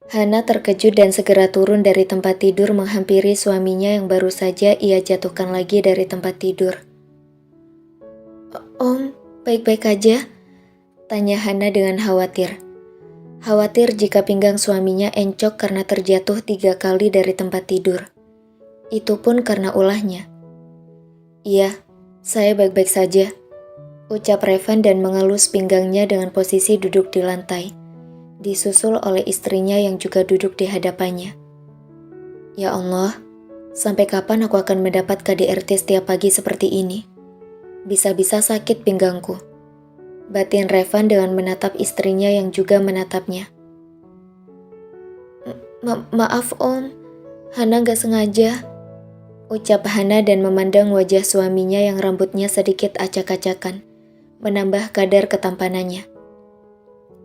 Hana terkejut dan segera turun dari tempat tidur menghampiri suaminya yang baru saja ia jatuhkan lagi dari tempat tidur. "Om, baik-baik aja?" tanya Hana dengan khawatir. Khawatir jika pinggang suaminya encok karena terjatuh 3 kali dari tempat tidur. Itu pun karena ulahnya. "Iya, saya baik-baik saja," ucap Revan dan mengelus pinggangnya dengan posisi duduk di lantai, disusul oleh istrinya yang juga duduk di hadapannya. "Ya Allah, sampai kapan aku akan mendapat KDRT setiap pagi seperti ini? Bisa-bisa sakit pinggangku," batin Revan dengan menatap istrinya yang juga menatapnya. Maaf Om, Hana gak sengaja," ucap Hana dan memandang wajah suaminya yang rambutnya sedikit acak-acakan, menambah kadar ketampanannya.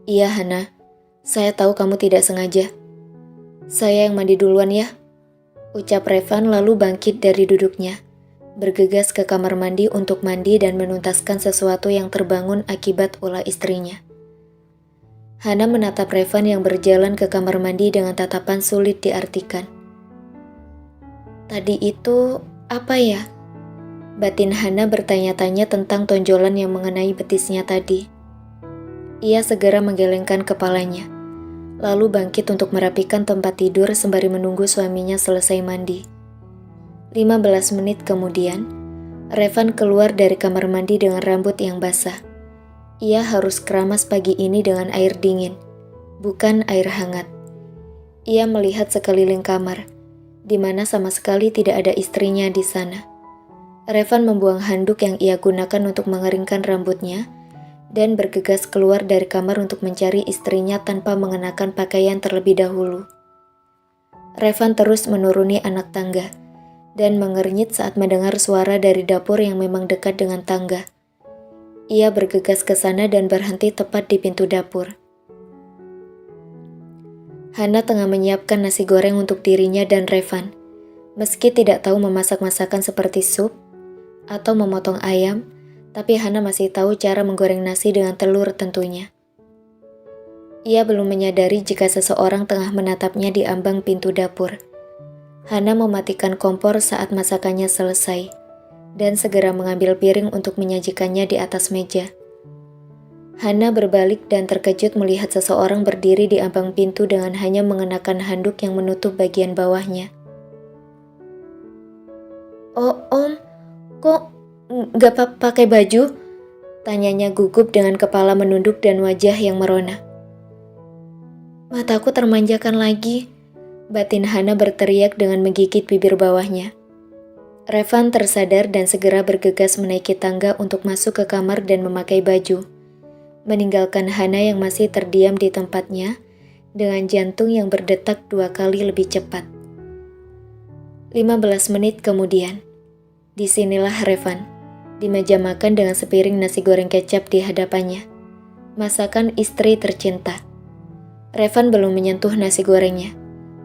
"Iya Hana, saya tahu kamu tidak sengaja. Saya yang mandi duluan ya," ucap Revan lalu bangkit dari duduknya, bergegas ke kamar mandi untuk mandi dan menuntaskan sesuatu yang terbangun akibat ulah istrinya. Hana menatap Revan yang berjalan ke kamar mandi dengan tatapan sulit diartikan. "Tadi itu apa ya?" batin Hana bertanya-tanya tentang tonjolan yang mengenai betisnya tadi. Ia segera menggelengkan kepalanya, lalu bangkit untuk merapikan tempat tidur sembari menunggu suaminya selesai mandi. 15 menit kemudian, Revan keluar dari kamar mandi dengan rambut yang basah. Ia harus keramas pagi ini dengan air dingin, bukan air hangat. Ia melihat sekeliling kamar, di mana sama sekali tidak ada istrinya di sana. Revan membuang handuk yang ia gunakan untuk mengeringkan rambutnya dan bergegas keluar dari kamar untuk mencari istrinya tanpa mengenakan pakaian terlebih dahulu. Revan terus menuruni anak tangga dan mengernyit saat mendengar suara dari dapur yang memang dekat dengan tangga. Ia bergegas ke sana dan berhenti tepat di pintu dapur. Hana tengah menyiapkan nasi goreng untuk dirinya dan Revan. Meski tidak tahu memasak masakan seperti sup atau memotong ayam, tapi Hana masih tahu cara menggoreng nasi dengan telur tentunya. Ia belum menyadari jika seseorang tengah menatapnya di ambang pintu dapur. Hana mematikan kompor saat masakannya selesai dan segera mengambil piring untuk menyajikannya di atas meja. Hana berbalik dan terkejut melihat seseorang berdiri di ambang pintu dengan hanya mengenakan handuk yang menutup bagian bawahnya. "Oh Om, kok gak pakai baju?" tanyanya gugup dengan kepala menunduk dan wajah yang merona. "Mataku termanjakan lagi," batin Hana berteriak dengan menggigit bibir bawahnya. Revan tersadar dan segera bergegas menaiki tangga untuk masuk ke kamar dan memakai baju, meninggalkan Hana yang masih terdiam di tempatnya dengan jantung yang berdetak 2 kali lebih cepat. 15 menit kemudian, disinilah Revan, di meja makan dengan sepiring nasi goreng kecap di hadapannya. Masakan istri tercinta. Revan belum menyentuh nasi gorengnya,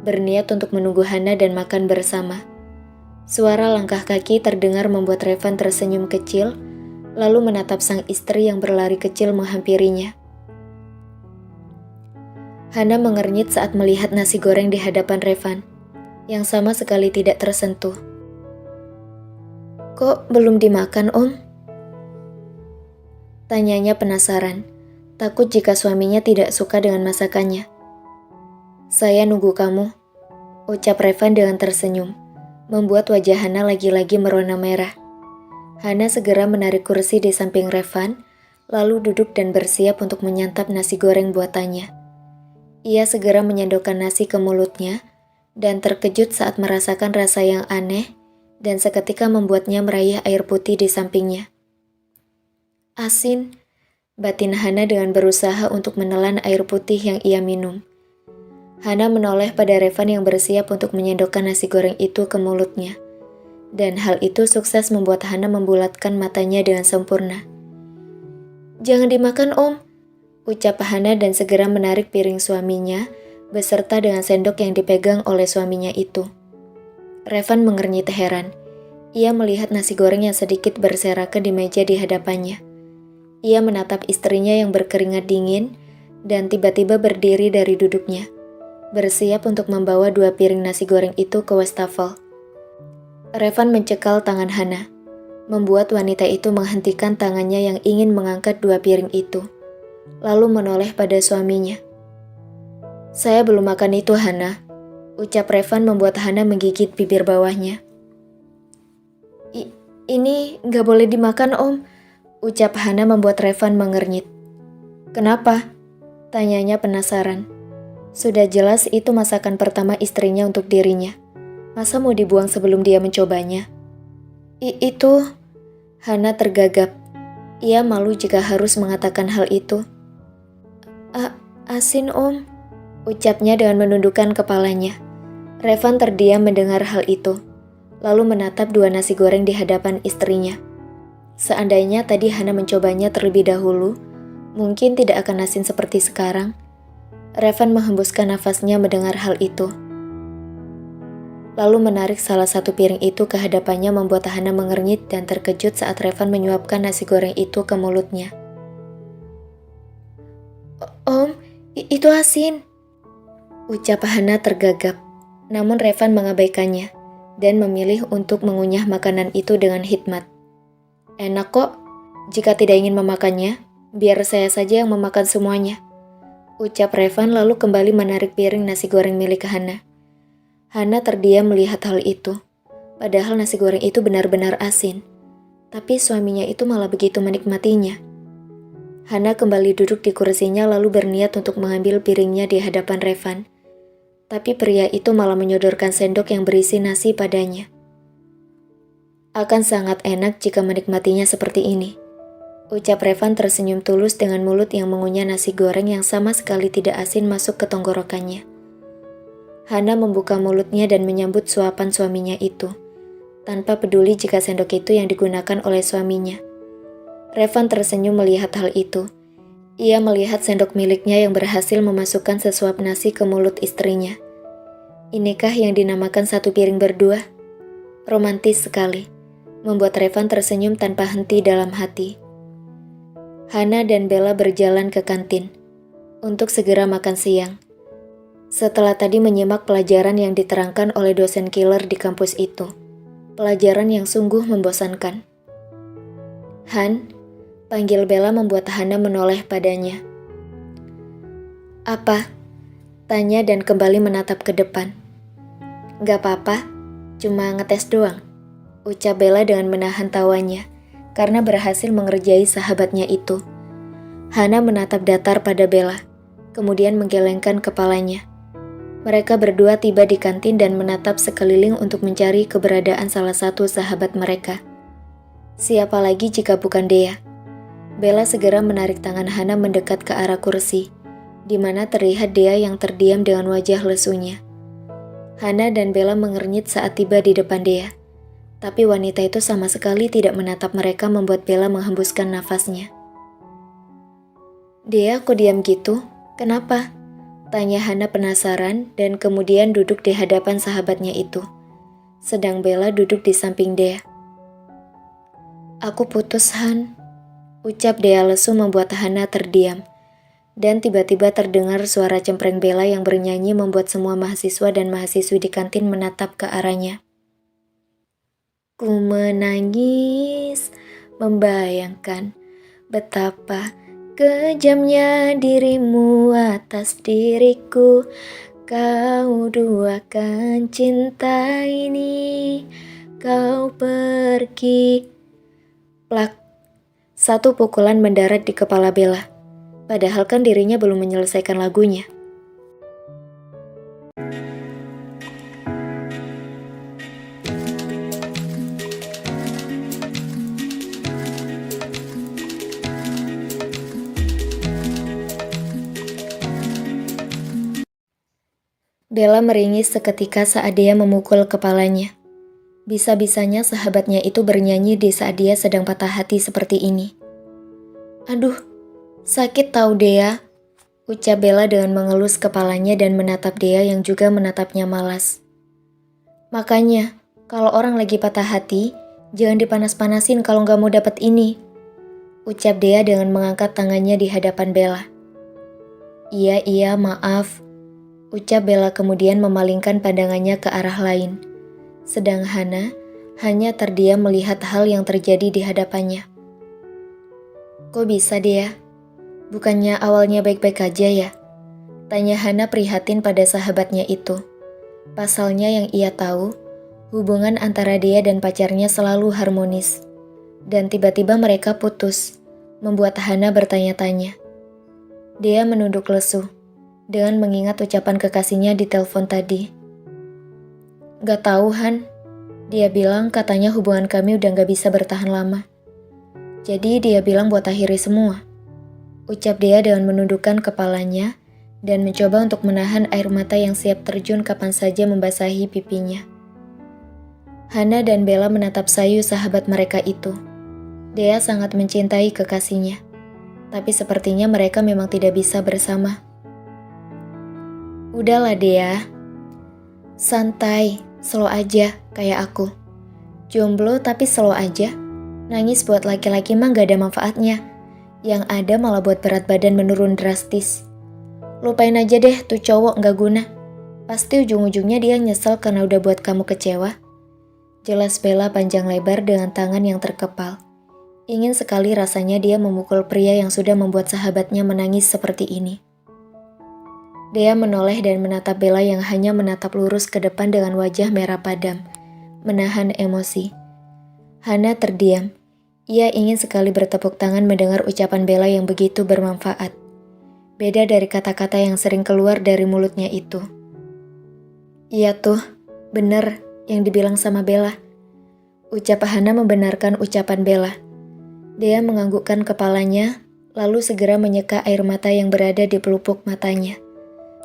berniat untuk menunggu Hana dan makan bersama. Suara langkah kaki terdengar membuat Revan tersenyum kecil, lalu menatap sang istri yang berlari kecil menghampirinya. Hana mengernyit saat melihat nasi goreng di hadapan Revan, yang sama sekali tidak tersentuh. "Kok belum dimakan, Om?" tanyanya penasaran, takut jika suaminya tidak suka dengan masakannya. "Saya nunggu kamu," ucap Revan dengan tersenyum, membuat wajah Hana lagi-lagi merona merah. Hana segera menarik kursi di samping Revan, lalu duduk dan bersiap untuk menyantap nasi goreng buatannya. Ia segera menyendokkan nasi ke mulutnya, dan terkejut saat merasakan rasa yang aneh, dan seketika membuatnya meraih air putih di sampingnya. "Asin," batin Hana dengan berusaha untuk menelan air putih yang ia minum. Hana menoleh pada Revan yang bersiap untuk menyendokkan nasi goreng itu ke mulutnya. Dan hal itu sukses membuat Hana membulatkan matanya dengan sempurna. "Jangan dimakan Om," ucap Hana dan segera menarik piring suaminya, beserta dengan sendok yang dipegang oleh suaminya itu. Revan mengernyit heran. Ia melihat nasi goreng yang sedikit berserakan di meja di hadapannya. Ia menatap istrinya yang berkeringat dingin dan tiba-tiba berdiri dari duduknya. bersiap untuk membawa 2 piring nasi goreng itu ke wastafel. Revan mencekal tangan Hana, membuat wanita itu menghentikan tangannya yang ingin mengangkat 2 piring itu, lalu menoleh pada suaminya. "Saya belum makan itu, Hana," ucap Revan membuat Hana menggigit bibir bawahnya. Ini nggak boleh dimakan, Om," ucap Hana membuat Revan mengernyit. "Kenapa?" tanyanya penasaran. Sudah jelas itu masakan pertama istrinya untuk dirinya. Masa mau dibuang sebelum dia mencobanya? Itu... Hana tergagap. Ia malu jika harus mengatakan hal itu. Asin, Om," ucapnya dengan menundukkan kepalanya. Revan terdiam mendengar hal itu, lalu menatap 2 nasi goreng di hadapan istrinya. Seandainya tadi Hana mencobanya terlebih dahulu, mungkin tidak akan asin seperti sekarang. Revan menghembuskan nafasnya mendengar hal itu, lalu menarik salah satu piring itu ke hadapannya membuat Hana mengernyit dan terkejut saat Revan menyuapkan nasi goreng itu ke mulutnya. "Om, itu asin," ucap Hana tergagap. Namun Revan mengabaikannya dan memilih untuk mengunyah makanan itu dengan hikmat. "Enak kok, jika tidak ingin memakannya, biar saya saja yang memakan semuanya," ucap Revan lalu kembali menarik piring nasi goreng milik Hana. Hana terdiam melihat hal itu, padahal nasi goreng itu benar-benar asin. Tapi suaminya itu malah begitu menikmatinya. Hana kembali duduk di kursinya lalu berniat untuk mengambil piringnya di hadapan Revan. Tapi pria itu malah menyodorkan sendok yang berisi nasi padanya. "Akan sangat enak jika menikmatinya seperti ini," ucap Revan tersenyum tulus dengan mulut yang mengunyah nasi goreng yang sama sekali tidak asin masuk ke tenggorokannya. Hana membuka mulutnya dan menyambut suapan suaminya itu, tanpa peduli jika sendok itu yang digunakan oleh suaminya. Revan tersenyum melihat hal itu. Ia melihat sendok miliknya yang berhasil memasukkan sesuap nasi ke mulut istrinya. Inikah yang dinamakan satu piring berdua? Romantis sekali, membuat Revan tersenyum tanpa henti dalam hati. Hana dan Bella berjalan ke kantin untuk segera makan siang. Setelah tadi menyimak pelajaran yang diterangkan oleh dosen killer di kampus itu, pelajaran yang sungguh membosankan. "Han," panggil Bella membuat Hana menoleh padanya. "Apa?" tanya dan kembali menatap ke depan. "Gak apa-apa, cuma ngetes doang," ucap Bella dengan menahan tawanya, karena berhasil mengerjai sahabatnya itu. Hana menatap datar pada Bella, kemudian menggelengkan kepalanya. Mereka berdua tiba di kantin dan menatap sekeliling untuk mencari keberadaan salah satu sahabat mereka. Siapa lagi jika bukan Dea? Bella segera menarik tangan Hana mendekat ke arah kursi, di mana terlihat Dea yang terdiam dengan wajah lesunya. Hana dan Bella mengernyit saat tiba di depan Dea. Tapi wanita itu sama sekali tidak menatap mereka membuat Bella menghembuskan nafasnya. "Dea, kok diam gitu? Kenapa?" tanya Hana penasaran dan kemudian duduk di hadapan sahabatnya itu. Sedang Bella duduk di samping Dea. "Aku putus, Han," ucap Dea lesu membuat Hana terdiam. Dan tiba-tiba terdengar suara cempreng Bella yang bernyanyi membuat semua mahasiswa dan mahasiswi di kantin menatap ke arahnya. "Ku menangis, membayangkan betapa kejamnya dirimu atas diriku. Kau duakan cinta ini, kau pergi." Plak, satu pukulan mendarat di kepala Bella. Padahal kan dirinya belum menyelesaikan lagunya. Bella meringis seketika saat dia memukul kepalanya. Bisa-bisanya sahabatnya itu bernyanyi di saat dia sedang patah hati seperti ini. "Aduh, sakit tahu Dea," ucap Bella dengan mengelus kepalanya dan menatap Dea yang juga menatapnya malas. "Makanya, kalau orang lagi patah hati, jangan dipanas-panasin kalau nggak mau dapat ini," ucap Dea dengan mengangkat tangannya di hadapan Bella. Iya, maaf," Ucap Bella kemudian memalingkan pandangannya ke arah lain. Sedang Hana hanya terdiam melihat hal yang terjadi di hadapannya. Kok bisa dia? Bukannya awalnya baik-baik aja ya? Tanya Hana prihatin pada sahabatnya itu. Pasalnya yang ia tahu, hubungan antara dia dan pacarnya selalu harmonis. Dan tiba-tiba mereka putus, membuat Hana bertanya-tanya. Dia menunduk lesu, dengan mengingat ucapan kekasihnya di telepon tadi. Gak tahu Han, dia bilang katanya hubungan kami udah gak bisa bertahan lama. Jadi dia bilang buat akhiri semua. Ucap dia dengan menundukkan kepalanya dan mencoba untuk menahan air mata yang siap terjun kapan saja membasahi pipinya. Hana dan Bella menatap sayu sahabat mereka itu. Dea sangat mencintai kekasihnya, tapi sepertinya mereka memang tidak bisa bersama. Udahlah Dea, santai, slow aja kayak aku. Jomblo tapi slow aja. Nangis buat laki-laki mah gak ada manfaatnya. Yang ada malah buat berat badan menurun drastis. Lupain aja deh tuh cowok gak guna. Pasti ujung-ujungnya dia nyesel karena udah buat kamu kecewa. Jelas Bella panjang lebar dengan tangan yang terkepal. Ingin sekali rasanya dia memukul pria yang sudah membuat sahabatnya menangis seperti ini. Dia menoleh dan menatap Bella yang hanya menatap lurus ke depan dengan wajah merah padam, menahan emosi. Hana terdiam. Ia ingin sekali bertepuk tangan mendengar ucapan Bella yang begitu bermanfaat. Beda dari kata-kata yang sering keluar dari mulutnya itu. Iya tuh, bener yang dibilang sama Bella. Ucap Hana membenarkan ucapan Bella. Dia menganggukkan kepalanya, lalu segera menyeka air mata yang berada di pelupuk matanya.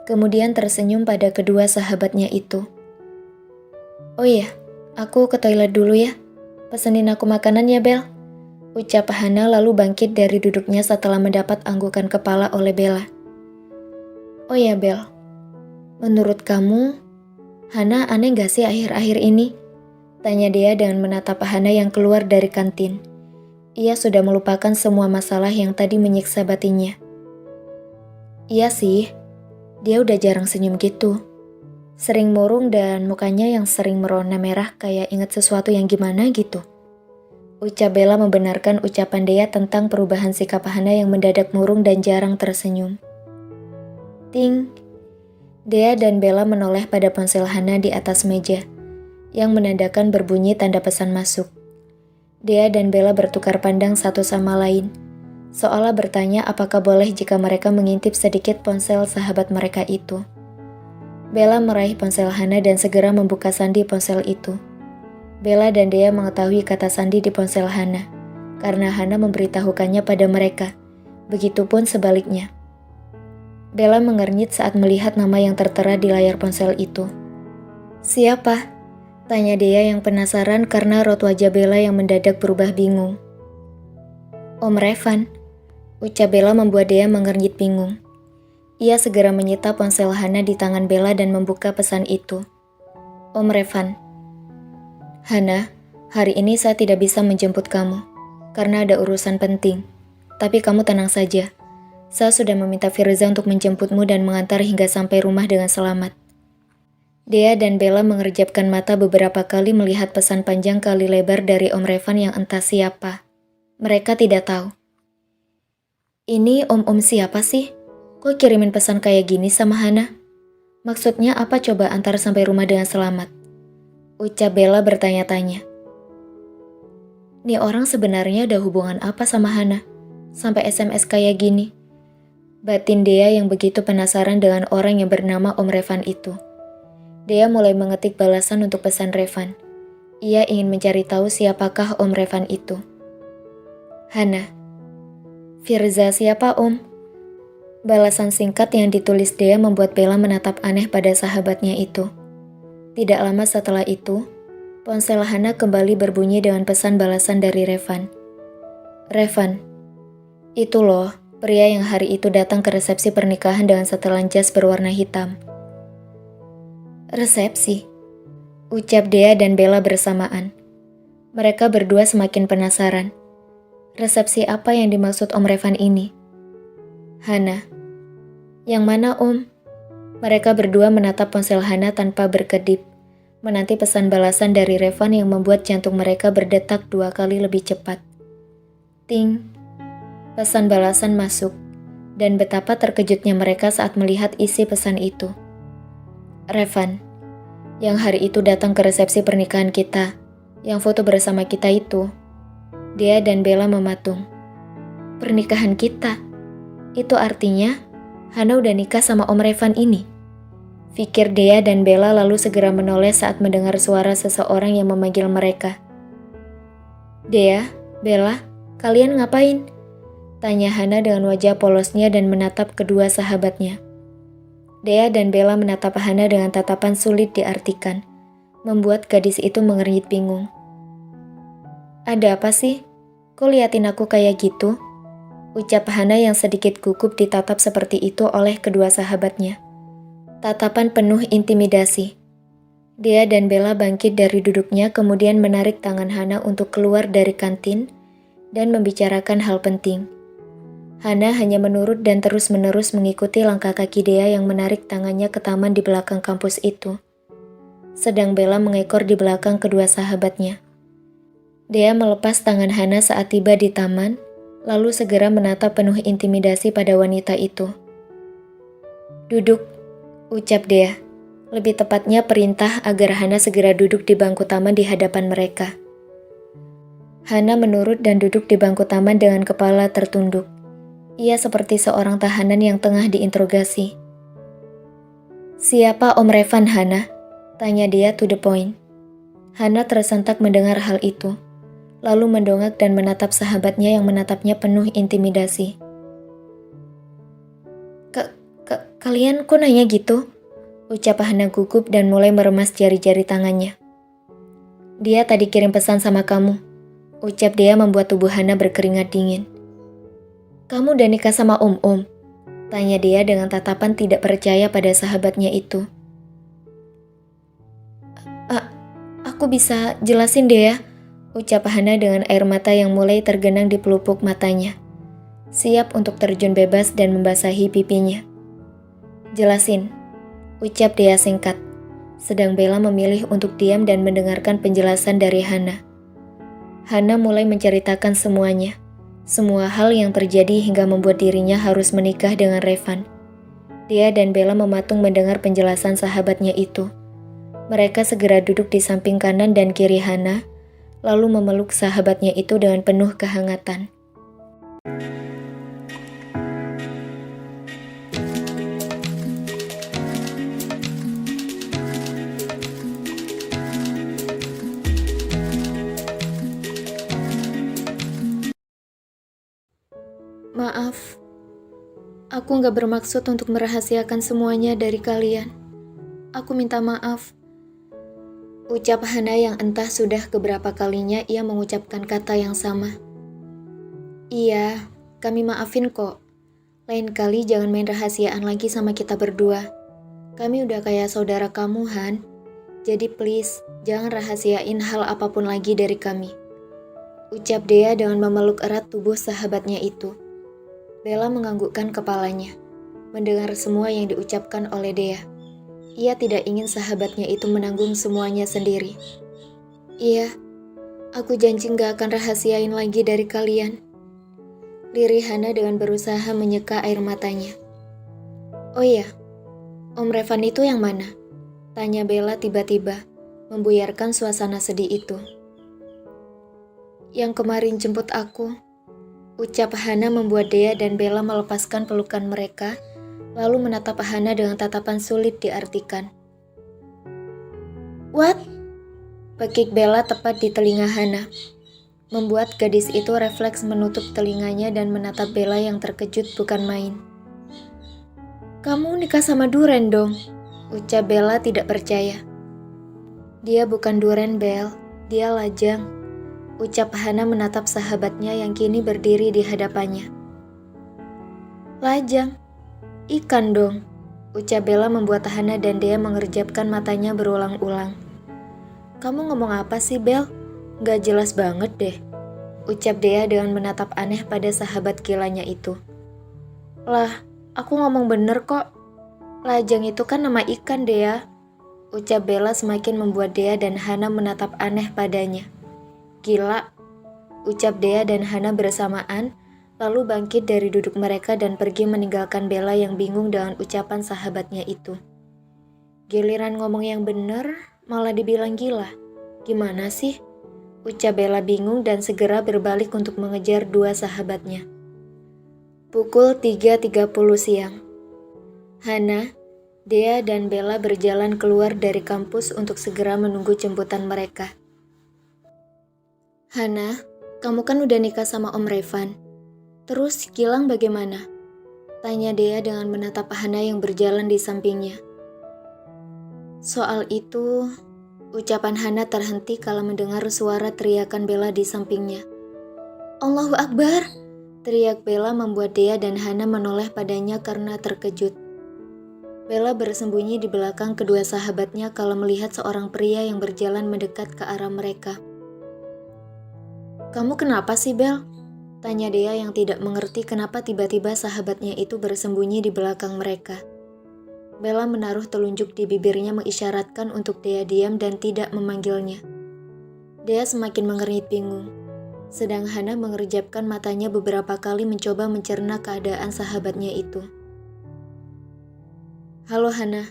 Kemudian tersenyum pada kedua sahabatnya itu. Oh iya, aku ke toilet dulu ya. Pesenin aku makanan ya Bel. Ucap Hana lalu bangkit dari duduknya setelah mendapat anggukan kepala oleh Bella. Oh ya Bel, menurut kamu, Hana aneh gak sih akhir-akhir ini? Tanya dia dengan menatap Hana yang keluar dari kantin. Ia sudah melupakan semua masalah yang tadi menyiksa batinnya. Iya sih, dia udah jarang senyum gitu. Sering murung dan mukanya yang sering merona merah kayak ingat sesuatu yang gimana gitu. Ucap Bella membenarkan ucapan Dea tentang perubahan sikap Hana yang mendadak murung dan jarang tersenyum. Ting. Dea dan Bella menoleh pada ponsel Hana di atas meja, yang menandakan berbunyi tanda pesan masuk. Dea dan Bella bertukar pandang satu sama lain, seolah bertanya apakah boleh jika mereka mengintip sedikit ponsel sahabat mereka itu. Bella meraih ponsel Hana dan segera membuka sandi ponsel itu. Bella dan Dea mengetahui kata sandi di ponsel Hana, karena Hana memberitahukannya pada mereka. Begitupun sebaliknya. Bella mengernyit saat melihat nama yang tertera di layar ponsel itu. Siapa? Tanya Dea yang penasaran karena raut wajah Bella yang mendadak berubah bingung. Om Revan, ucap Bella membuat Dea mengernyit bingung. Ia segera menyita ponsel Hana di tangan Bella dan membuka pesan itu. Om Revan. Hana, hari ini saya tidak bisa menjemput kamu, karena ada urusan penting. Tapi kamu tenang saja. Saya sudah meminta Firza untuk menjemputmu dan mengantar hingga sampai rumah dengan selamat. Dea dan Bella mengerjapkan mata beberapa kali melihat pesan panjang kali lebar dari Om Revan yang entah siapa. Mereka tidak tahu. Ini om-om siapa sih? Kok kirimin pesan kayak gini sama Hana? Maksudnya apa coba antar sampai rumah dengan selamat? Ucap Bella bertanya-tanya. Nih orang sebenarnya ada hubungan apa sama Hana? Sampai SMS kayak gini. Batin Dea yang begitu penasaran dengan orang yang bernama Om Revan itu. Dea mulai mengetik balasan untuk pesan Revan. Ia ingin mencari tahu siapakah Om Revan itu. Hana. Firza siapa Om? Balasan singkat yang ditulis Dea membuat Bella menatap aneh pada sahabatnya itu. Tidak lama setelah itu, ponsel Hana kembali berbunyi dengan pesan balasan dari Revan. Revan, itu loh, pria yang hari itu datang ke resepsi pernikahan dengan setelan jas berwarna hitam. Resepsi? Ucap Dea dan Bella bersamaan. Mereka berdua semakin penasaran. Resepsi apa yang dimaksud Om Revan ini? Hana. Yang mana Om? Mereka berdua menatap ponsel Hana tanpa berkedip, menanti pesan balasan dari Revan yang membuat jantung mereka berdetak 2 kali lebih cepat. Ting, pesan balasan masuk, dan betapa terkejutnya mereka saat melihat isi pesan itu. Revan, yang hari itu datang ke resepsi pernikahan kita, yang foto bersama kita itu. Dia dan Bella mematung. Pernikahan kita? Itu artinya Hana udah nikah sama Om Revan ini? Pikir Dea dan Bella lalu segera menoleh saat mendengar suara seseorang yang memanggil mereka. Dea, Bella, kalian ngapain? Tanya Hana dengan wajah polosnya dan menatap kedua sahabatnya. Dea dan Bella menatap Hana dengan tatapan sulit diartikan, membuat gadis itu mengernyit bingung. Ada apa sih? Kok liatin aku kayak gitu? Ucap Hana yang sedikit gugup ditatap seperti itu oleh kedua sahabatnya. Tatapan penuh intimidasi. Dea dan Bella bangkit dari duduknya kemudian menarik tangan Hana untuk keluar dari kantin dan membicarakan hal penting. Hana hanya menurut dan terus-menerus mengikuti langkah kaki Dea yang menarik tangannya ke taman di belakang kampus itu. Sedang Bella mengekor di belakang kedua sahabatnya. Dea melepas tangan Hana saat tiba di taman, lalu segera menatap penuh intimidasi pada wanita itu. Duduk, ucap Dea. Lebih tepatnya perintah agar Hana segera duduk di bangku taman di hadapan mereka. Hana menurut dan duduk di bangku taman dengan kepala tertunduk. Ia seperti seorang tahanan yang tengah diinterogasi. Siapa Om Revan, Hana? Tanya dia to the point. Hana tersentak mendengar hal itu, lalu mendongak dan menatap sahabatnya yang menatapnya penuh intimidasi. Kalian kok nanya gitu? Ucap Hana gugup dan mulai meremas jari-jari tangannya. Dia tadi kirim pesan sama kamu, ucap dia membuat tubuh Hana berkeringat dingin. Kamu udah nikah sama Om? Tanya dia dengan tatapan tidak percaya pada sahabatnya itu. Aku bisa jelasin deh ya, ucap Hana dengan air mata yang mulai tergenang di pelupuk matanya. Siap untuk terjun bebas dan membasahi pipinya. Jelasin, ucap dia singkat. Sedang Bella memilih untuk diam dan mendengarkan penjelasan dari Hana. Hana mulai menceritakan semuanya. Semua hal yang terjadi hingga membuat dirinya harus menikah dengan Revan. Dia dan Bella mematung mendengar penjelasan sahabatnya itu. Mereka segera duduk di samping kanan dan kiri Hana, lalu memeluk sahabatnya itu dengan penuh kehangatan. Maaf, aku gak bermaksud untuk merahasiakan semuanya dari kalian. Aku minta maaf. Ucap Hana yang entah sudah keberapa kalinya ia mengucapkan kata yang sama. Iya, kami maafin kok. Lain kali jangan main rahasiaan lagi sama kita berdua. Kami udah kayak saudara kamu, Han. Jadi please, jangan rahasiain hal apapun lagi dari kami. Ucap Dea dengan memeluk erat tubuh sahabatnya itu. Bella menganggukkan kepalanya, mendengar semua yang diucapkan oleh Dea. Ia tidak ingin sahabatnya itu menanggung semuanya sendiri. Iya, aku janji gak akan rahasiain lagi dari kalian. Lirih Hana dengan berusaha menyeka air matanya. Oh iya, Om Revan itu yang mana? Tanya Bella tiba-tiba, membuyarkan suasana sedih itu. Yang kemarin jemput aku. Ucap Hana membuat Dea dan Bella melepaskan pelukan mereka, lalu menatap Hana dengan tatapan sulit diartikan. What? Pekik Bella tepat di telinga Hana, membuat gadis itu refleks menutup telinganya dan menatap Bella yang terkejut bukan main. Kamu nikah sama Duren dong? Ucap Bella tidak percaya. Dia bukan Duren, Bel, dia lajang. Ucap Hana menatap sahabatnya yang kini berdiri di hadapannya. Lajang? Ikan dong, ucap Bella membuat Hana dan Dea mengerjapkan matanya berulang-ulang. Kamu ngomong apa sih, Bel? Gak jelas banget deh, ucap Dea dengan menatap aneh pada sahabat gilanya itu. Lah, aku ngomong bener kok. Lajang itu kan nama ikan, Dea. Ucap Bella semakin membuat Dea dan Hana menatap aneh padanya. Gila, ucap Dea dan Hana bersamaan, lalu bangkit dari duduk mereka dan pergi meninggalkan Bella yang bingung dengan ucapan sahabatnya itu. Giliran ngomong yang bener, malah dibilang gila. Gimana sih? Ucap Bella bingung dan segera berbalik untuk mengejar dua sahabatnya. Pukul 3.30 siang. Hana, Dea dan Bella berjalan keluar dari kampus untuk segera menunggu jemputan mereka. Hana, kamu kan udah nikah sama Om Revan. Terus Gilang bagaimana? Tanya Dea dengan menatap Hana yang berjalan di sampingnya. Soal itu, ucapan Hana terhenti kala mendengar suara teriakan Bella di sampingnya. Allahu Akbar! Teriak Bella membuat Dea dan Hana menoleh padanya karena terkejut. Bella bersembunyi di belakang kedua sahabatnya kala melihat seorang pria yang berjalan mendekat ke arah mereka. Kamu kenapa sih, Bel? Tanya Dea yang tidak mengerti kenapa tiba-tiba sahabatnya itu bersembunyi di belakang mereka. Bella menaruh telunjuk di bibirnya mengisyaratkan untuk Dea diam dan tidak memanggilnya. Dea semakin mengernyit bingung, sedang Hana mengerjapkan matanya beberapa kali mencoba mencerna keadaan sahabatnya itu. Halo Hana,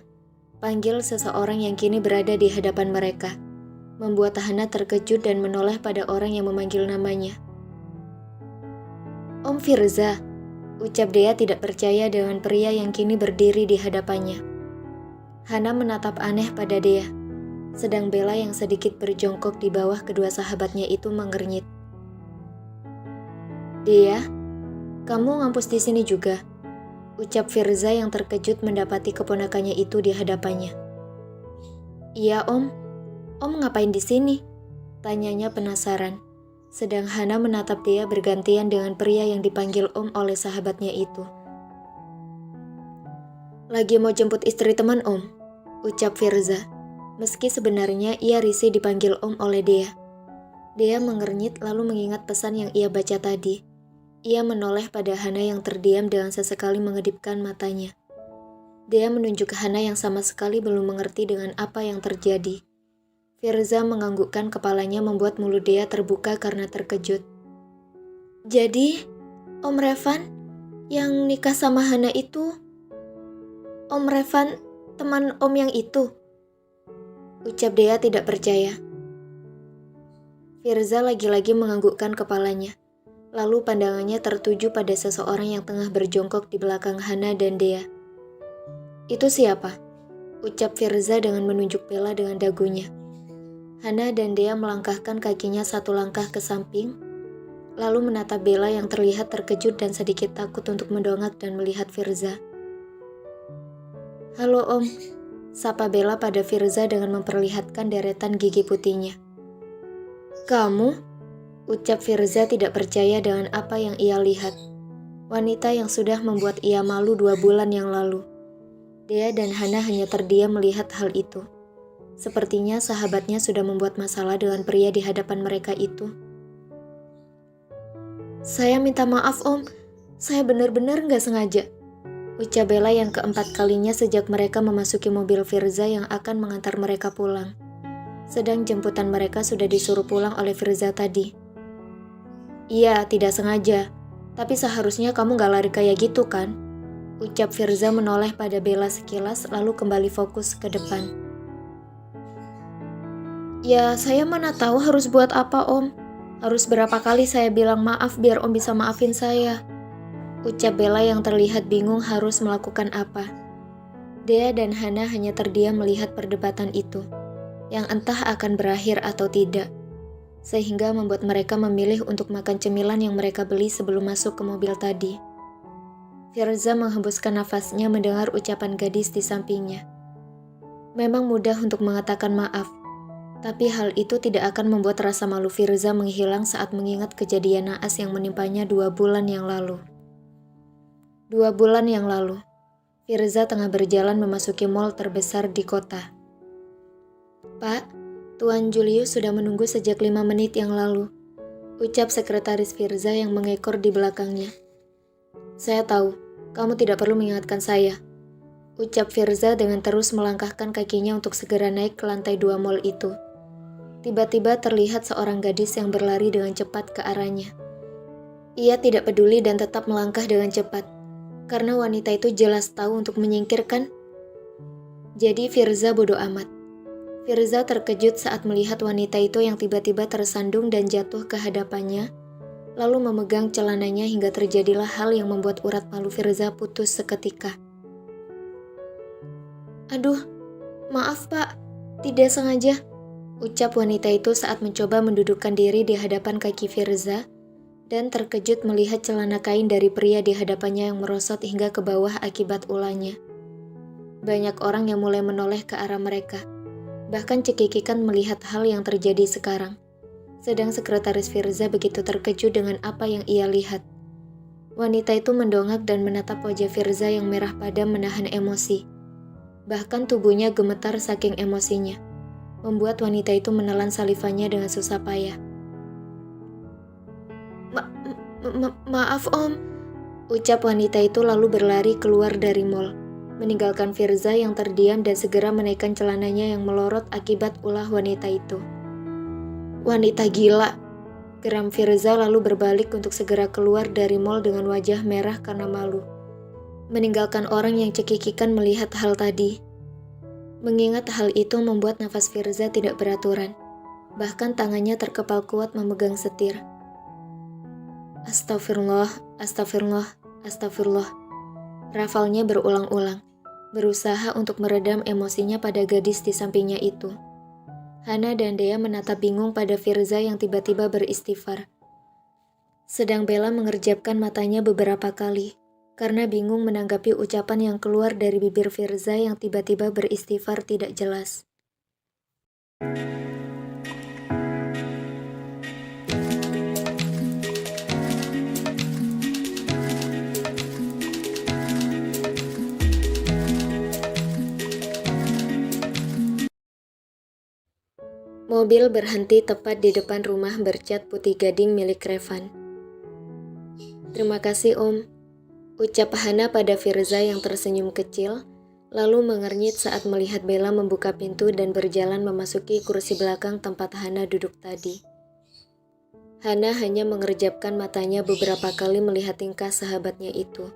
panggil seseorang yang kini berada di hadapan mereka, membuat Hana terkejut dan menoleh pada orang yang memanggil namanya. Om Firza, ucap Dea tidak percaya dengan pria yang kini berdiri di hadapannya. Hana menatap aneh pada Dea, sedang Bella yang sedikit berjongkok di bawah kedua sahabatnya itu mengernyit. Dea, kamu ngampus di sini juga? Ucap Firza yang terkejut mendapati keponakannya itu di hadapannya. Iya Om, Om ngapain di sini? Tanyanya penasaran. Sedang Hana menatap dia bergantian dengan pria yang dipanggil Om oleh sahabatnya itu. Lagi mau jemput istri teman Om, ucap Firza. Meski sebenarnya ia risih dipanggil Om oleh Dea. Dea mengernyit lalu mengingat pesan yang ia baca tadi. Ia menoleh pada Hana yang terdiam dengan sesekali mengedipkan matanya. Dea menunjuk ke Hana yang sama sekali belum mengerti dengan apa yang terjadi. Firza menganggukkan kepalanya membuat mulut Dea terbuka karena terkejut. Jadi, Om Revan yang nikah sama Hana itu, Om Revan teman Om yang itu? Ucap Dea tidak percaya. Firza lagi-lagi menganggukkan kepalanya. Lalu pandangannya tertuju pada seseorang yang tengah berjongkok di belakang Hana dan Dea. Itu siapa? Ucap Firza dengan menunjuk Bella dengan dagunya. Hana dan Dea melangkahkan kakinya satu langkah ke samping, lalu menatap Bella yang terlihat terkejut dan sedikit takut untuk mendongak dan melihat Firza. Halo Om, sapa Bella pada Firza dengan memperlihatkan deretan gigi putihnya. Kamu? Ucap Firza tidak percaya dengan apa yang ia lihat. Wanita yang sudah membuat ia malu 2 bulan yang lalu. Dea dan Hana hanya terdiam melihat hal itu. Sepertinya sahabatnya sudah membuat masalah dengan pria di hadapan mereka itu. Saya minta maaf Om, saya benar-benar nggak sengaja. Ucap Bella yang keempat kalinya sejak mereka memasuki mobil Firza yang akan mengantar mereka pulang. Sedang jemputan mereka sudah disuruh pulang oleh Firza tadi. Iya, tidak sengaja. Tapi seharusnya kamu gak lari kayak gitu kan? Ucap Firza menoleh pada Bella sekilas lalu kembali fokus ke depan. Ya, saya mana tahu harus buat apa Om. Harus berapa kali saya bilang maaf biar Om bisa maafin saya. Ucap Bella yang terlihat bingung harus melakukan apa. Dea dan Hana hanya terdiam melihat perdebatan itu, yang entah akan berakhir atau tidak. Sehingga membuat mereka memilih untuk makan cemilan yang mereka beli sebelum masuk ke mobil tadi. Firza menghembuskan nafasnya mendengar ucapan gadis di sampingnya. Memang mudah untuk mengatakan maaf, tapi hal itu tidak akan membuat rasa malu Firza menghilang saat mengingat kejadian naas yang menimpanya 2 bulan yang lalu. 2 bulan yang lalu, Firza tengah berjalan memasuki mal terbesar di kota. Pak, Tuan Julius sudah menunggu sejak 5 menit yang lalu, ucap sekretaris Firza yang mengekor di belakangnya. Saya tahu, kamu tidak perlu mengingatkan saya. ucap Firza dengan terus melangkahkan kakinya untuk segera naik ke lantai 2 mall itu. Tiba-tiba terlihat seorang gadis yang berlari dengan cepat ke arahnya. Ia tidak peduli dan tetap melangkah dengan cepat, karena wanita itu jelas tahu untuk menyingkirkan. Jadi Firza bodoh amat. Firza terkejut saat melihat wanita itu yang tiba-tiba tersandung dan jatuh ke hadapannya, lalu memegang celananya hingga terjadilah hal yang membuat urat malu Firza putus seketika. "Aduh, maaf Pak, tidak sengaja," ucap wanita itu saat mencoba mendudukkan diri di hadapan kaki Firza dan terkejut melihat celana kain dari pria di hadapannya yang merosot hingga ke bawah akibat ulahnya. Banyak orang yang mulai menoleh ke arah mereka, bahkan cekikikan melihat hal yang terjadi sekarang. Sedang sekretaris Firza begitu terkejut dengan apa yang ia lihat. Wanita itu mendongak dan menatap wajah Firza yang merah padam menahan emosi. Bahkan tubuhnya gemetar saking emosinya, membuat wanita itu menelan salivanya dengan susah payah. Maaf Om, ucap wanita itu lalu berlari keluar dari mall, meninggalkan Firza yang terdiam dan segera menaikkan celananya yang melorot akibat ulah wanita itu. "Wanita gila," geram Firza lalu berbalik untuk segera keluar dari mall dengan wajah merah karena malu, meninggalkan orang yang cekikikan melihat hal tadi. Mengingat hal itu membuat nafas Firza tidak beraturan, bahkan tangannya terkepal kuat memegang setir. Astagfirullah, astagfirullah, astagfirullah. Rafalnya berulang-ulang, berusaha untuk meredam emosinya pada gadis di sampingnya itu. Hana dan Dea menatap bingung pada Firza yang tiba-tiba beristighfar. Sedang Bella mengerjapkan matanya beberapa kali, karena bingung menanggapi ucapan yang keluar dari bibir Firza yang tiba-tiba beristighfar tidak jelas. Mobil berhenti tepat di depan rumah bercat putih gading milik Revan. "Terima kasih Om," ucap Hana pada Firza yang tersenyum kecil, lalu mengernyit saat melihat Bella membuka pintu dan berjalan memasuki kursi belakang tempat Hana duduk tadi. Hana hanya mengerjapkan matanya beberapa kali melihat tingkah sahabatnya itu,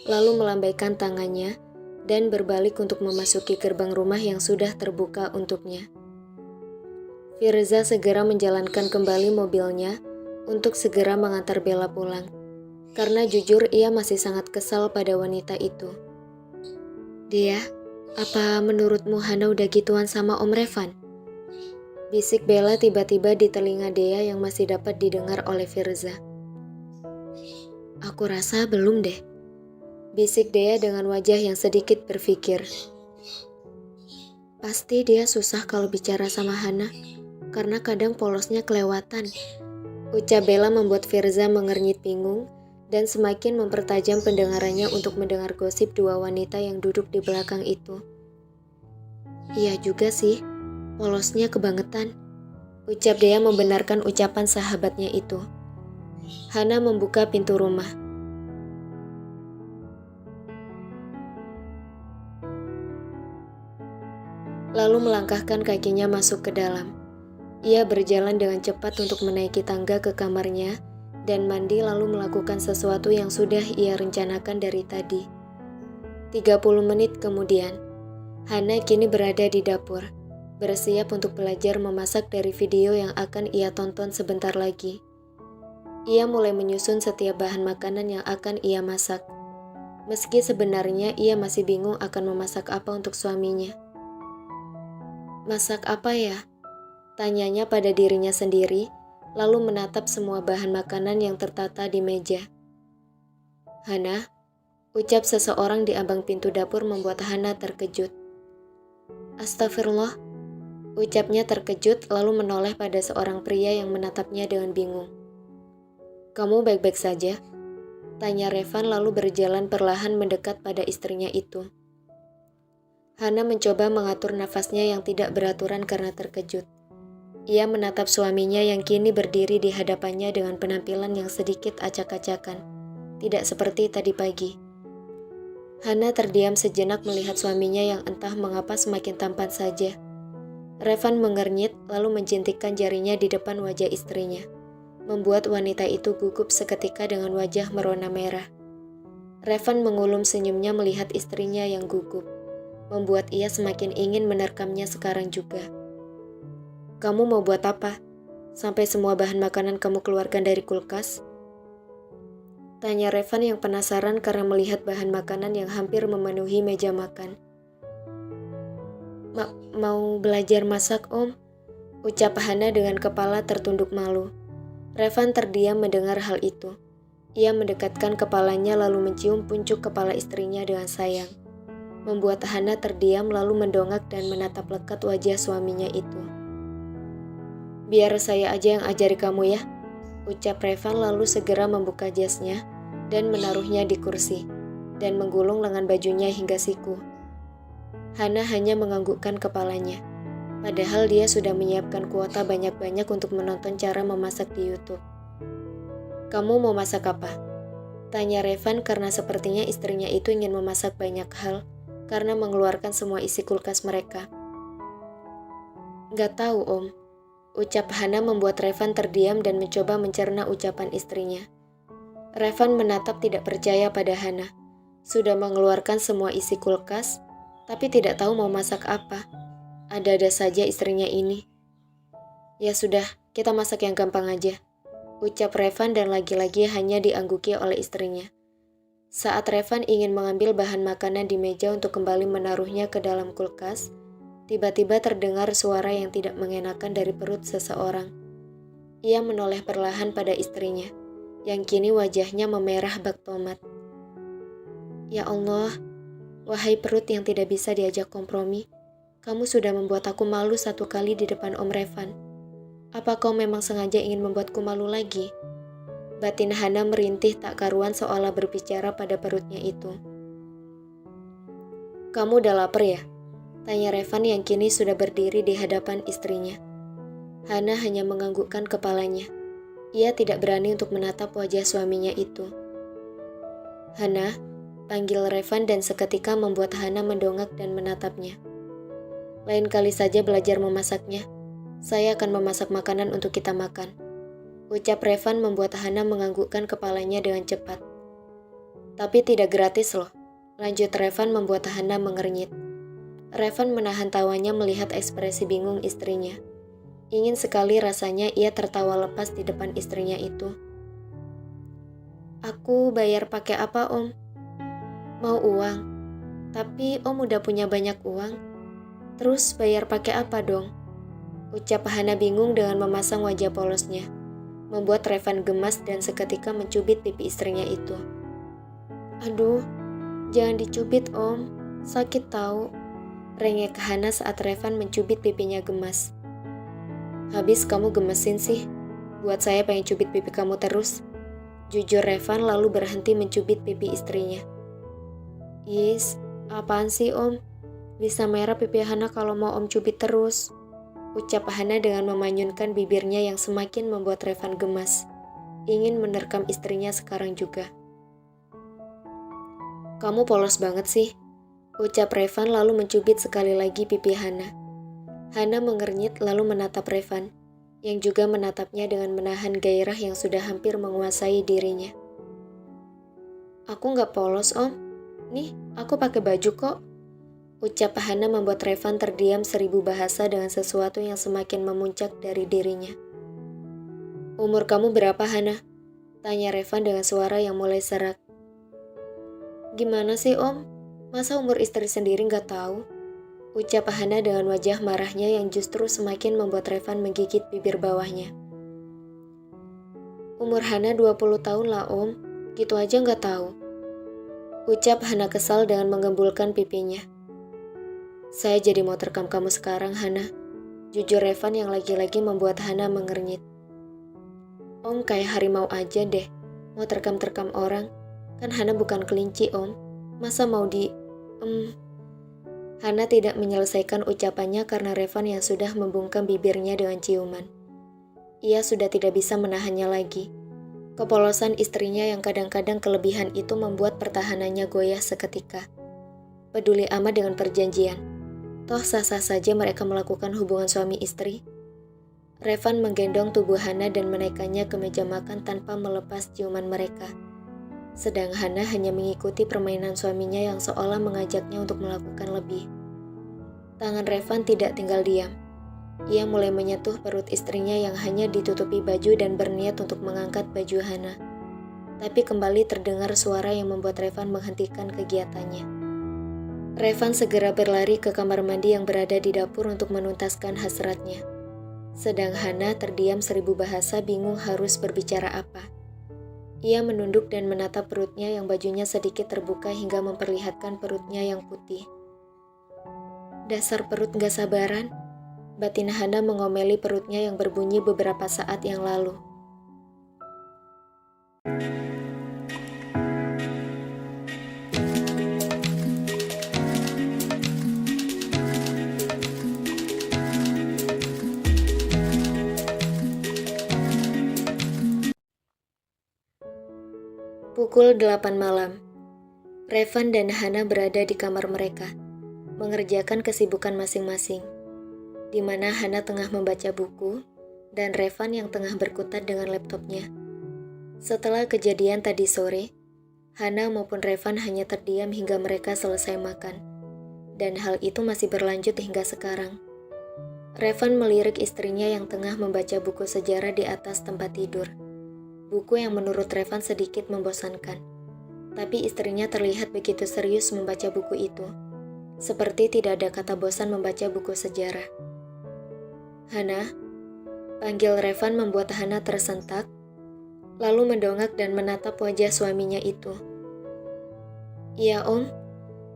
lalu melambaikan tangannya dan berbalik untuk memasuki gerbang rumah yang sudah terbuka untuknya. Firza segera menjalankan kembali mobilnya untuk segera mengantar Bella pulang, karena jujur ia masih sangat kesal pada wanita itu. "Dia, apa menurutmu Hana udah gituan sama Om Revan?" bisik Bella tiba-tiba di telinga Dea yang masih dapat didengar oleh Firza. "Aku rasa belum deh," bisik Dea dengan wajah yang sedikit berpikir. "Pasti dia susah kalau bicara sama Hana, karena kadang polosnya kelewatan," ucap Bella membuat Firza mengernyit bingung dan semakin mempertajam pendengarannya untuk mendengar gosip dua wanita yang duduk di belakang itu. "Iya juga sih, polosnya kebangetan," ucap Dea membenarkan ucapan sahabatnya itu. Hana membuka pintu rumah. Lalu melangkahkan kakinya masuk ke dalam. Ia berjalan dengan cepat untuk menaiki tangga ke kamarnya dan mandi lalu melakukan sesuatu yang sudah ia rencanakan dari tadi. 30 menit kemudian, Hana kini berada di dapur, bersiap untuk belajar memasak dari video yang akan ia tonton sebentar lagi. Ia mulai menyusun setiap bahan makanan yang akan ia masak. Meski sebenarnya ia masih bingung akan memasak apa untuk suaminya. "Masak apa ya?" tanyanya pada dirinya sendiri, lalu menatap semua bahan makanan yang tertata di meja. "Hana," ucap seseorang di ambang pintu dapur membuat Hana terkejut. "Astagfirullah," ucapnya terkejut lalu menoleh pada seorang pria yang menatapnya dengan bingung. "Kamu baik-baik saja?" tanya Revan lalu berjalan perlahan mendekat pada istrinya itu. Hana mencoba mengatur nafasnya yang tidak beraturan karena terkejut. Ia menatap suaminya yang kini berdiri di hadapannya dengan penampilan yang sedikit acak-acakan, tidak seperti tadi pagi. Hana terdiam sejenak melihat suaminya yang entah mengapa semakin tampan saja. Revan mengernyit lalu menjintikkan jarinya di depan wajah istrinya, membuat wanita itu gugup seketika dengan wajah merona merah. Revan mengulum senyumnya melihat istrinya yang gugup, membuat ia semakin ingin menerkamnya sekarang juga. "Kamu mau buat apa? Sampai semua bahan makanan kamu keluarkan dari kulkas?" tanya Revan yang penasaran karena melihat bahan makanan yang hampir memenuhi meja makan. Mau belajar masak, Om," ucap Hana dengan kepala tertunduk malu. Revan terdiam mendengar hal itu. Ia mendekatkan kepalanya lalu mencium puncuk kepala istrinya dengan sayang, membuat Hana terdiam lalu mendongak dan menatap lekat wajah suaminya itu. "Biar saya aja yang ajari kamu ya," ucap Revan lalu segera membuka jasnya dan menaruhnya di kursi, dan menggulung lengan bajunya hingga siku. Hana hanya menganggukkan kepalanya, padahal dia sudah menyiapkan kuota banyak-banyak untuk menonton cara memasak di YouTube. "Kamu mau masak apa?" tanya Revan karena sepertinya istrinya itu ingin memasak banyak hal karena mengeluarkan semua isi kulkas mereka. "Gak tahu, Om," ucap Hana membuat Revan terdiam dan mencoba mencerna ucapan istrinya. Revan menatap tidak percaya pada Hana. Sudah mengeluarkan semua isi kulkas, tapi tidak tahu mau masak apa. Ada-ada saja istrinya ini. "Ya sudah, kita masak yang gampang aja," ucap Revan dan lagi-lagi hanya diangguki oleh istrinya. Saat Revan ingin mengambil bahan makanan di meja untuk kembali menaruhnya ke dalam kulkas, tiba-tiba terdengar suara yang tidak mengenakan dari perut seseorang. Ia menoleh perlahan pada istrinya, yang kini wajahnya memerah bak tomat. "Ya Allah, wahai perut yang tidak bisa diajak kompromi, kamu sudah membuat aku malu satu kali di depan Om Revan. Apa kau memang sengaja ingin membuatku malu lagi?" Batin Hana merintih tak karuan seolah berbicara pada perutnya itu. "Kamu udah lapar ya?" tanya Revan yang kini sudah berdiri di hadapan istrinya. Hana hanya menganggukkan kepalanya. Ia tidak berani untuk menatap wajah suaminya itu. "Hana," panggil Revan dan seketika membuat Hana mendongak dan menatapnya. "Lain kali saja belajar memasaknya. Saya akan memasak makanan untuk kita makan," ucap Revan membuat Hana menganggukkan kepalanya dengan cepat. "Tapi tidak gratis loh," lanjut Revan membuat Hana mengernyit. Revan menahan tawanya melihat ekspresi bingung istrinya. Ingin sekali rasanya ia tertawa lepas di depan istrinya itu. "Aku bayar pakai apa, Om?" "Mau uang? Tapi Om udah punya banyak uang. Terus bayar pakai apa dong?" ucap Hana bingung dengan memasang wajah polosnya, membuat Revan gemas dan seketika mencubit pipi istrinya itu. "Aduh, jangan dicubit, Om. Sakit tahu," rengek Hana saat Revan mencubit pipinya gemas. "Habis kamu gemesin sih. Buat saya pengen cubit pipi kamu terus," jujur Revan lalu berhenti mencubit pipi istrinya. "Is, apaan sih, Om? Bisa merah pipi Hana kalau mau Om cubit terus," ucap Hana dengan memanyunkan bibirnya yang semakin membuat Revan gemas. Ingin menerkam istrinya sekarang juga. "Kamu polos banget sih," ucap Revan lalu mencubit sekali lagi pipi Hana. Hana mengernyit lalu menatap Revan, yang juga menatapnya dengan menahan gairah yang sudah hampir menguasai dirinya. "Aku nggak polos, Om. Nih, aku pakai baju kok," ucap Hana membuat Revan terdiam 1000 bahasa dengan sesuatu yang semakin memuncak dari dirinya. "Umur kamu berapa, Hana?" tanya Revan dengan suara yang mulai serak. "Gimana sih, Om? Masa umur istri sendiri nggak tahu?" ucap Hana dengan wajah marahnya yang justru semakin membuat Revan menggigit bibir bawahnya. "Umur Hana 20 tahun lah, Om. Gitu aja nggak tahu," ucap Hana kesal dengan menggembulkan pipinya. "Saya jadi mau terkam kamu sekarang, Hana," jujur Revan yang lagi-lagi membuat Hana mengernyit. "Om kayak harimau aja deh, mau terkam-terkam orang. Kan Hana bukan kelinci, Om. Masa mau Hana tidak menyelesaikan ucapannya karena Revan yang sudah membungkam bibirnya dengan ciuman. Ia sudah tidak bisa menahannya lagi. Kepolosan istrinya yang kadang-kadang kelebihan itu membuat pertahanannya goyah seketika. peduli amat dengan perjanjian. Toh sah-sah saja mereka melakukan hubungan suami istri. Revan menggendong tubuh Hana dan menaikkannya ke meja makan tanpa melepas ciuman mereka. Sedang Hana hanya mengikuti permainan suaminya yang seolah mengajaknya untuk melakukan lebih. Tangan Revan tidak tinggal diam. Ia mulai menyentuh perut istrinya yang hanya ditutupi baju dan berniat untuk mengangkat baju Hana. Tapi kembali terdengar suara yang membuat Revan menghentikan kegiatannya. Revan segera berlari ke kamar mandi yang berada di dapur untuk menuntaskan hasratnya. Sedang Hana terdiam 1000 bahasa bingung harus berbicara apa. Ia menunduk dan menatap perutnya yang bajunya sedikit terbuka hingga memperlihatkan perutnya yang putih. Dasar perut gak sabaran, batin Hana mengomeli perutnya yang berbunyi beberapa saat yang lalu. Pukul 8 malam, Revan dan Hana berada di kamar mereka, mengerjakan kesibukan masing-masing, di mana Hana tengah membaca buku dan Revan yang tengah berkutat dengan laptopnya. Setelah kejadian tadi sore, Hana maupun Revan hanya terdiam hingga mereka selesai makan, dan hal itu masih berlanjut hingga sekarang. Revan melirik istrinya yang tengah membaca buku sejarah di atas tempat tidur. Buku yang menurut Revan sedikit membosankan, tapi istrinya terlihat begitu serius membaca buku itu, seperti tidak ada kata bosan membaca buku sejarah. Hana, panggil Revan membuat Hana tersentak, lalu mendongak dan menatap wajah suaminya itu. Iya om,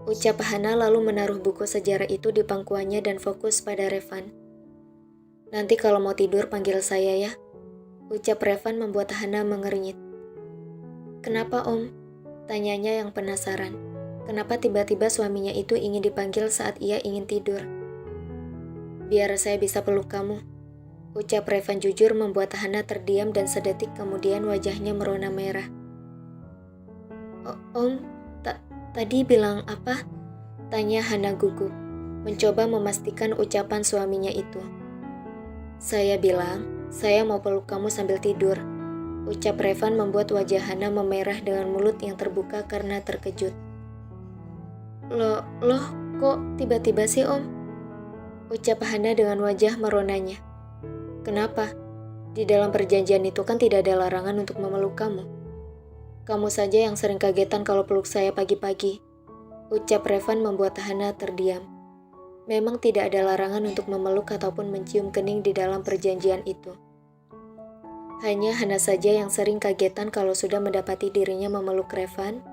ucap Hana lalu menaruh buku sejarah itu di pangkuannya dan fokus pada Revan. Nanti kalau mau tidur panggil saya ya, ucap Revan membuat Hana mengernyit. Kenapa om? Tanyanya yang penasaran. Kenapa tiba-tiba suaminya itu ingin dipanggil saat ia ingin tidur? Biar saya bisa peluk kamu, ucap Revan jujur membuat Hana terdiam dan sedetik kemudian wajahnya merona merah. Om, tadi bilang apa? Tanya Hana gugup, mencoba memastikan ucapan suaminya itu. Saya bilang, saya mau peluk kamu sambil tidur, ucap Revan membuat wajah Hana memerah dengan mulut yang terbuka karena terkejut. Loh, kok tiba-tiba sih om? Ucap Hana dengan wajah meronanya. Kenapa? Di dalam perjanjian itu kan tidak ada larangan untuk memeluk kamu. Kamu saja yang sering kagetan kalau peluk saya pagi-pagi, ucap Revan membuat Hana terdiam. Memang tidak ada larangan untuk memeluk ataupun mencium kening di dalam perjanjian itu. Hanya Hana saja yang sering kagetan kalau sudah mendapati dirinya memeluk Revan,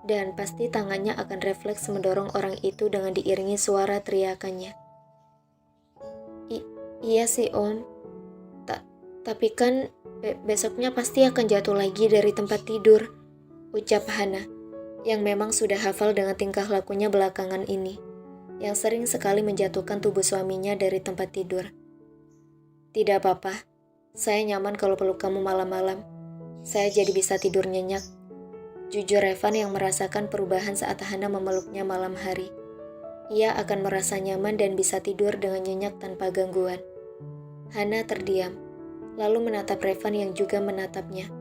dan pasti tangannya akan refleks mendorong orang itu dengan diiringi suara teriakannya. Iya sih om, tapi kan besoknya pasti akan jatuh lagi dari tempat tidur, ucap Hana, yang memang sudah hafal dengan tingkah lakunya belakangan ini, yang sering sekali menjatuhkan tubuh suaminya dari tempat tidur. Tidak apa-apa, saya nyaman kalau peluk kamu malam-malam. Saya jadi bisa tidur nyenyak. Jujur Revan yang merasakan perubahan saat Hana memeluknya malam hari. Ia akan merasa nyaman dan bisa tidur dengan nyenyak tanpa gangguan. Hana terdiam, lalu menatap Revan yang juga menatapnya.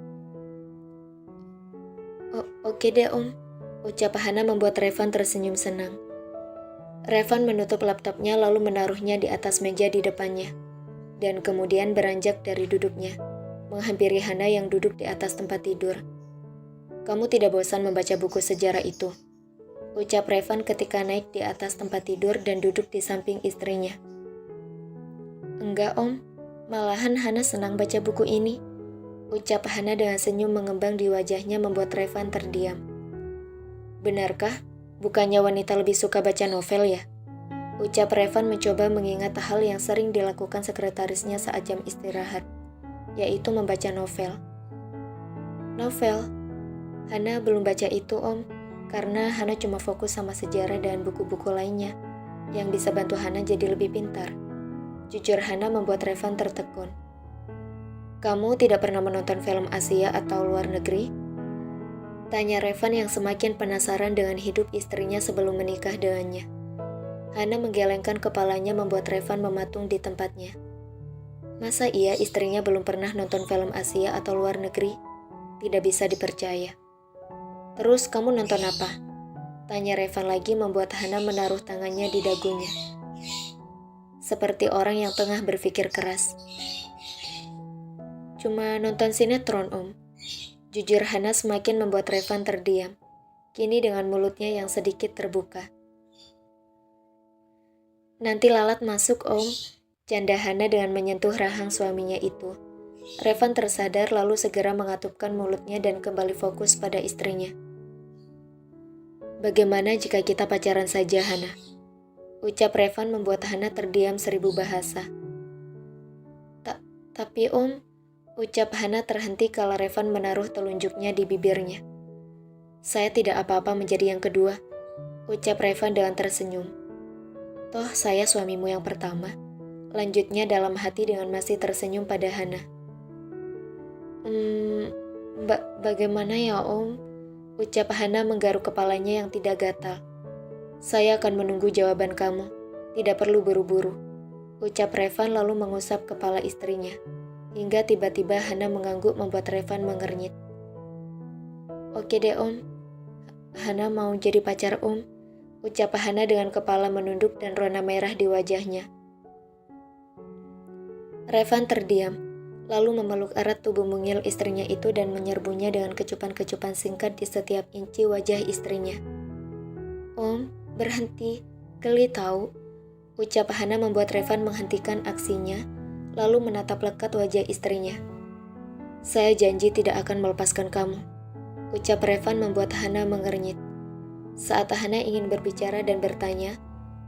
Oke deh om, ucap Hana membuat Revan tersenyum senang. Revan menutup laptopnya lalu menaruhnya di atas meja di depannya, dan kemudian beranjak dari duduknya, menghampiri Hana yang duduk di atas tempat tidur. Kamu tidak bosan membaca buku sejarah itu? Ucap Revan ketika naik di atas tempat tidur dan duduk di samping istrinya. Enggak om, malahan Hana senang baca buku ini, ucap Hana dengan senyum mengembang di wajahnya membuat Revan terdiam. Benarkah? Bukannya wanita lebih suka baca novel ya? Ucap Revan mencoba mengingat hal yang sering dilakukan sekretarisnya saat jam istirahat, yaitu membaca novel. Novel? Hana belum baca itu om, karena Hana cuma fokus sama sejarah dan buku-buku lainnya, yang bisa bantu Hana jadi lebih pintar. Jujur Hana membuat Revan tertekun. Kamu tidak pernah menonton film Asia atau luar negeri? Tanya Revan yang semakin penasaran dengan hidup istrinya sebelum menikah dengannya. Hana menggelengkan kepalanya membuat Revan mematung di tempatnya. Masa iya istrinya belum pernah nonton film Asia atau luar negeri? Tidak bisa dipercaya. Terus kamu nonton apa? Tanya Revan lagi membuat Hana menaruh tangannya di dagunya. Seperti orang yang tengah berpikir keras. Cuma nonton sinetron, Om. Jujur Hana semakin membuat Revan terdiam. Kini dengan mulutnya yang sedikit terbuka. Nanti lalat masuk, Om. Canda Hana dengan menyentuh rahang suaminya itu. Revan tersadar lalu segera mengatupkan mulutnya dan kembali fokus pada istrinya. Bagaimana jika kita pacaran saja, Hana? Ucap Revan membuat Hana terdiam 1000 bahasa. Tapi Om, ucap Hana terhenti kala Revan menaruh telunjuknya di bibirnya. Saya tidak apa-apa menjadi yang kedua, ucap Revan dengan tersenyum. Toh saya suamimu yang pertama, lanjutnya dalam hati dengan masih tersenyum pada Hana. Bagaimana ya Om? Ucap Hana menggaruk kepalanya yang tidak gatal. Saya akan menunggu jawaban kamu, tidak perlu buru-buru. Ucap Revan lalu mengusap kepala istrinya, hingga tiba-tiba Hana mengangguk membuat Revan mengernyit. Oke deh Om, Hana mau jadi pacar Om, ucap Hana dengan kepala menunduk dan rona merah di wajahnya. Revan terdiam, lalu memeluk erat tubuh mungil istrinya itu dan menyerbunya dengan kecupan-kecupan singkat di setiap inci wajah istrinya. Om, berhenti, geli tahu, ucap Hana membuat Revan menghentikan aksinya, lalu menatap lekat wajah istrinya. Saya janji tidak akan melepaskan kamu, ucap Revan membuat Hana mengernyit. Saat Hana ingin berbicara dan bertanya,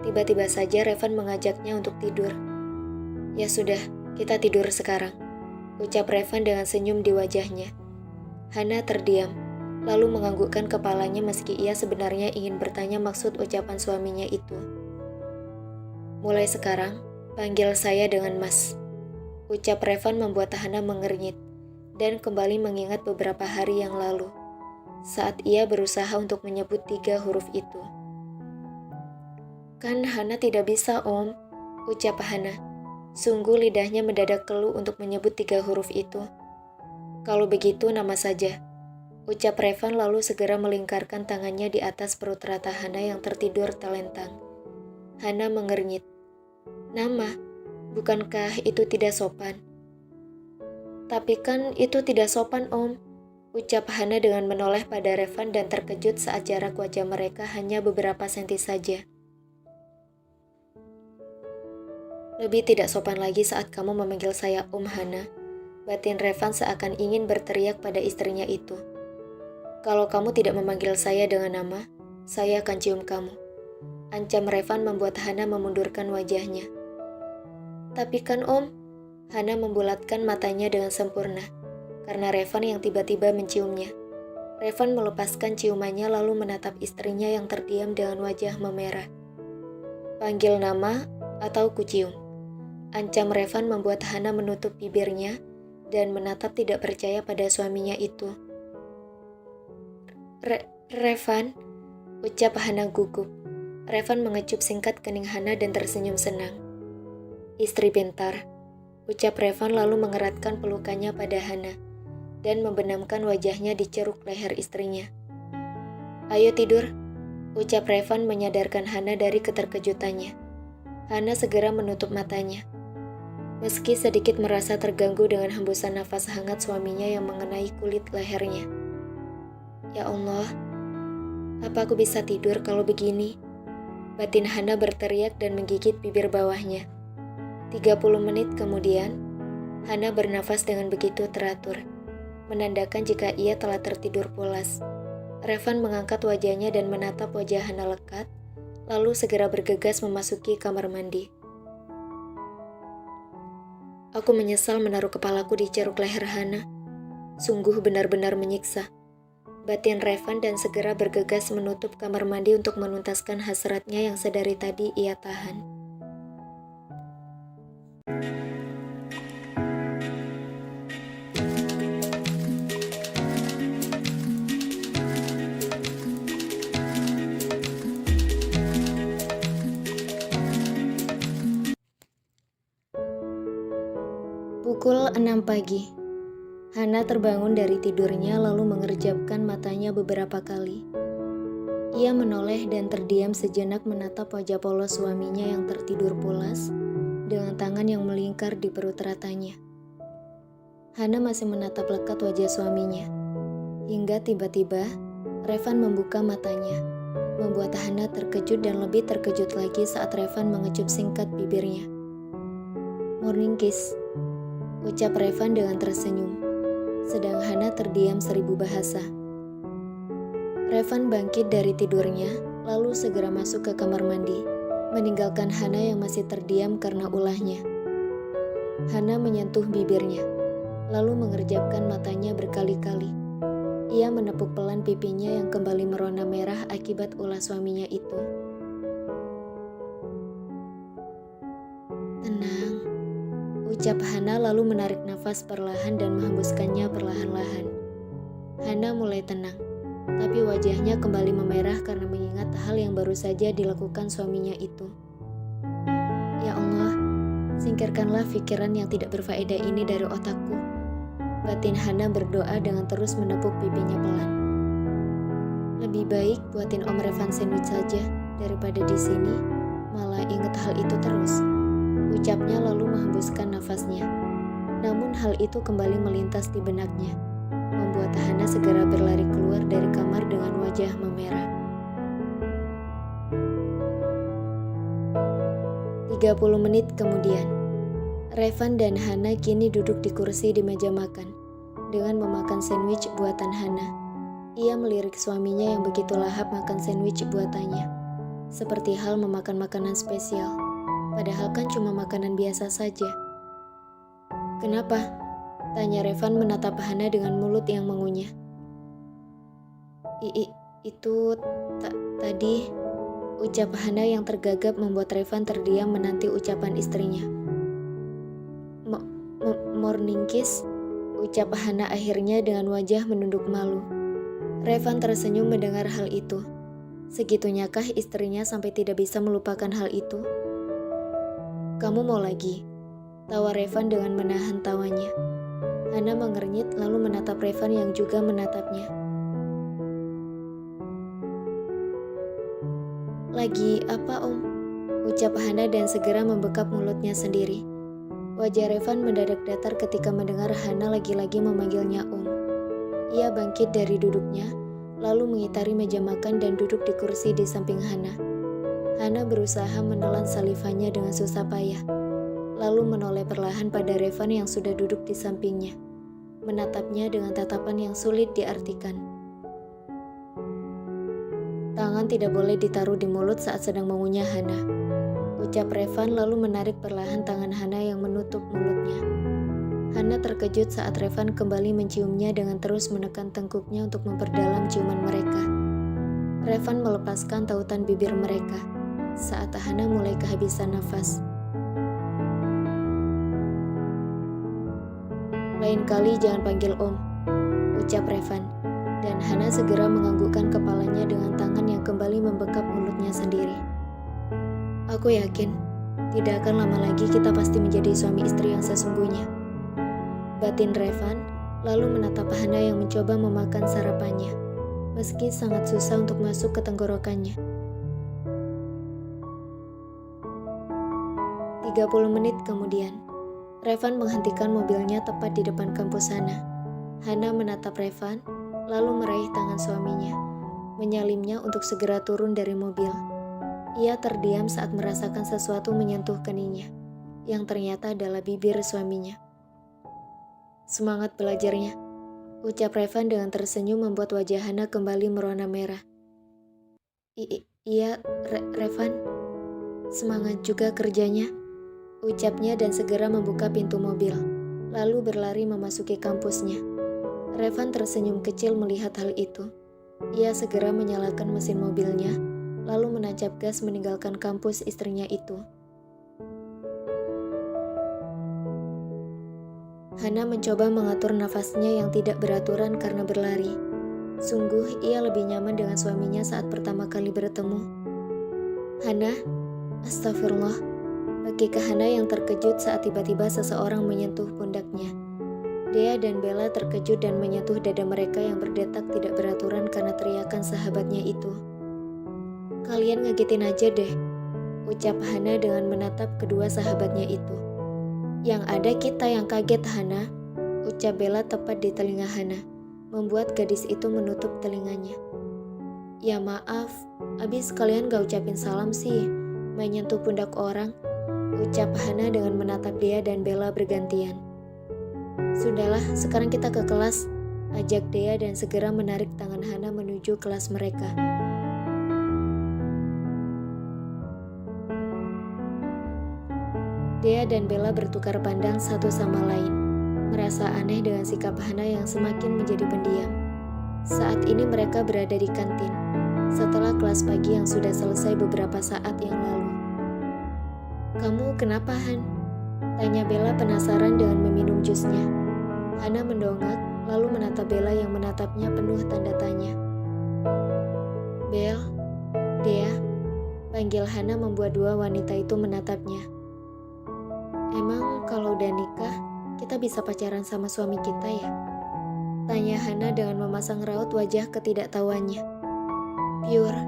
tiba-tiba saja Revan mengajaknya untuk tidur. Ya sudah, kita tidur sekarang, ucap Revan dengan senyum di wajahnya. Hana terdiam, lalu menganggukkan kepalanya meski ia sebenarnya ingin bertanya maksud ucapan suaminya itu. Mulai sekarang, panggil saya dengan Mas, ucap Revan membuat Hana mengernyit dan kembali mengingat beberapa hari yang lalu, saat ia berusaha untuk menyebut 3 huruf itu. Kan Hana tidak bisa Om, ucap Hana. Sungguh lidahnya mendadak keluh untuk menyebut 3 huruf itu. Kalau begitu nama saja, ucap Revan lalu segera melingkarkan tangannya di atas perut rata Hana yang tertidur telentang. Hana mengernyit. Nama, bukankah itu tidak sopan? Tapi kan itu tidak sopan Om, ucap Hana dengan menoleh pada Revan dan terkejut saat jarak wajah mereka hanya beberapa senti saja. Lebih tidak sopan lagi saat kamu memanggil saya Om Hana, batin Revan seakan ingin berteriak pada istrinya itu. Kalau kamu tidak memanggil saya dengan nama, saya akan cium kamu. Ancam Revan membuat Hana memundurkan wajahnya. Tapi kan Om, Hana membulatkan matanya dengan sempurna, karena Revan yang tiba-tiba menciumnya. Revan melepaskan ciumannya lalu menatap istrinya yang terdiam dengan wajah memerah. Panggil nama atau kucium? Ancam Revan membuat Hana menutup bibirnya dan menatap tidak percaya pada suaminya itu. Revan, ucap Hana gugup. Revan mengecup singkat kening Hana dan tersenyum senang. Istri pintar, ucap Revan lalu mengeratkan pelukannya pada Hana dan membenamkan wajahnya di ceruk leher istrinya. Ayo tidur, ucap Revan menyadarkan Hana dari keterkejutannya. Hana segera menutup matanya. Meski sedikit merasa terganggu dengan hembusan nafas hangat suaminya yang mengenai kulit lehernya. Ya Allah, apa aku bisa tidur kalau begini? Batin Hana berteriak dan menggigit bibir bawahnya. 30 menit kemudian, Hana bernafas dengan begitu teratur, menandakan jika ia telah tertidur pulas. Revan mengangkat wajahnya dan menatap wajah Hana lekat, lalu segera bergegas memasuki kamar mandi. Aku menyesal menaruh kepalaku di ceruk leher Hana. Sungguh benar-benar menyiksa, batin Revan dan segera bergegas menutup kamar mandi untuk menuntaskan hasratnya yang sedari tadi ia tahan. Pukul 6 pagi. Hana terbangun dari tidurnya lalu mengerjapkan matanya beberapa kali. Ia menoleh dan terdiam sejenak menatap wajah polos suaminya yang tertidur pulas dengan tangan yang melingkar di perut ratanya. Hana masih menatap lekat wajah suaminya. Hingga tiba-tiba, Revan membuka matanya, membuat Hana terkejut dan lebih terkejut lagi saat Revan mengecup singkat bibirnya. "Morning kiss," ucap Revan dengan tersenyum, sedang Hana terdiam 1000 bahasa. Revan bangkit dari tidurnya, lalu segera masuk ke kamar mandi, meninggalkan Hana yang masih terdiam karena ulahnya. Hana menyentuh bibirnya, lalu mengerjapkan matanya berkali-kali. Ia menepuk pelan pipinya yang kembali merona merah akibat ulah suaminya itu. "Tenang," ucap Hana lalu menarik nafas perlahan dan menghembuskannya perlahan-lahan. Hana mulai tenang, tapi wajahnya kembali memerah karena mengingat hal yang baru saja dilakukan suaminya itu. "Ya Allah, singkirkanlah pikiran yang tidak berfaedah ini dari otakku," batin Hana berdoa dengan terus menepuk pipinya pelan. "Lebih baik buatin Om Revan sandwich saja daripada di sini malah ingat hal itu terus," ucapnya lalu menghembuskan nafasnya. Namun hal itu kembali melintas di benaknya, membuat Hana segera berlari keluar dari kamar dengan wajah memerah. 30 menit kemudian, Revan dan Hana kini duduk di kursi di meja makan, dengan memakan sandwich buatan Hana. Ia melirik suaminya yang begitu lahap makan sandwich buatannya, seperti hal memakan makanan spesial, padahal kan cuma makanan biasa saja. "Kenapa?" tanya Revan menatap Hana dengan mulut yang mengunyah. Itu tadi," ucap Hana yang tergagap membuat Revan terdiam menanti ucapan istrinya. Morning kiss," ucap Hana akhirnya dengan wajah menunduk malu. Revan tersenyum mendengar hal itu. Segitunyakah istrinya sampai tidak bisa melupakan hal itu? "Kamu mau lagi?" tawa Revan dengan menahan tawanya. Hana mengernyit lalu menatap Revan yang juga menatapnya. "Lagi apa, Om?" ucap Hana dan segera membekap mulutnya sendiri. Wajah Revan mendadak datar ketika mendengar Hana lagi-lagi memanggilnya Om. Ia bangkit dari duduknya, lalu mengitari meja makan dan duduk di kursi di samping Hana. Hana berusaha menelan salivanya dengan susah payah, lalu menoleh perlahan pada Revan yang sudah duduk di sampingnya, menatapnya dengan tatapan yang sulit diartikan. "Tangan tidak boleh ditaruh di mulut saat sedang mengunyah, Hana," ucap Revan lalu menarik perlahan tangan Hana yang menutup mulutnya. Hana terkejut saat Revan kembali menciumnya dengan terus menekan tengkuknya untuk memperdalam ciuman mereka. Revan melepaskan tautan bibir mereka saat Hana mulai kehabisan nafas. "Lain kali jangan panggil Om," ucap Revan, dan Hana segera menganggukkan kepalanya dengan tangan yang kembali membekap mulutnya sendiri. "Aku yakin, tidak akan lama lagi kita pasti menjadi suami istri yang sesungguhnya," batin Revan, lalu menatap Hana yang mencoba memakan sarapannya, meski sangat susah untuk masuk ke tenggorokannya. 30 menit kemudian, Revan menghentikan mobilnya tepat di depan kampus Hana. Hana menatap Revan, lalu meraih tangan suaminya, menyalimnya untuk segera turun dari mobil. Ia terdiam saat merasakan sesuatu menyentuh keningnya, yang ternyata adalah bibir suaminya. "Semangat belajarnya," ucap Revan dengan tersenyum membuat wajah Hana kembali merona merah. Iya, Revan. Semangat juga kerjanya," ucapnya dan segera membuka pintu mobil, lalu berlari memasuki kampusnya. Revan tersenyum kecil melihat hal itu. Ia segera menyalakan mesin mobilnya, lalu menancap gas meninggalkan kampus istrinya itu. Hana mencoba mengatur nafasnya yang tidak beraturan karena berlari. Sungguh ia lebih nyaman dengan suaminya saat pertama kali bertemu. "Hana, astagfirullah," Bagi Hana yang terkejut saat tiba-tiba seseorang menyentuh pundaknya. Dea dan Bella terkejut dan menyentuh dada mereka yang berdetak tidak beraturan karena teriakan sahabatnya itu. "Kalian ngagetin aja deh," ucap Hana dengan menatap kedua sahabatnya itu. "Yang ada kita yang kaget, Hana," ucap Bella tepat di telinga Hana, membuat gadis itu menutup telinganya. "Ya maaf, abis kalian gak ucapin salam sih, main nyentuh pundak orang," ucap Hana dengan menatap Dea dan Bella bergantian. "Sudahlah, sekarang kita ke kelas," ajak Dea dan segera menarik tangan Hana menuju kelas mereka. Dea dan Bella bertukar pandang satu sama lain, merasa aneh dengan sikap Hana yang semakin menjadi pendiam. Saat ini mereka berada di kantin, setelah kelas pagi yang sudah selesai beberapa saat yang lalu. "Kamu kenapa, Han?" tanya Bella penasaran dengan meminum jusnya. Hana mendongak, lalu menatap Bella yang menatapnya penuh tanda tanya. "Bel, Dea," panggil Hana membuat dua wanita itu menatapnya. "Emang kalau udah nikah, kita bisa pacaran sama suami kita ya?" tanya Hana dengan memasang raut wajah ketidaktahuannya. "Pure."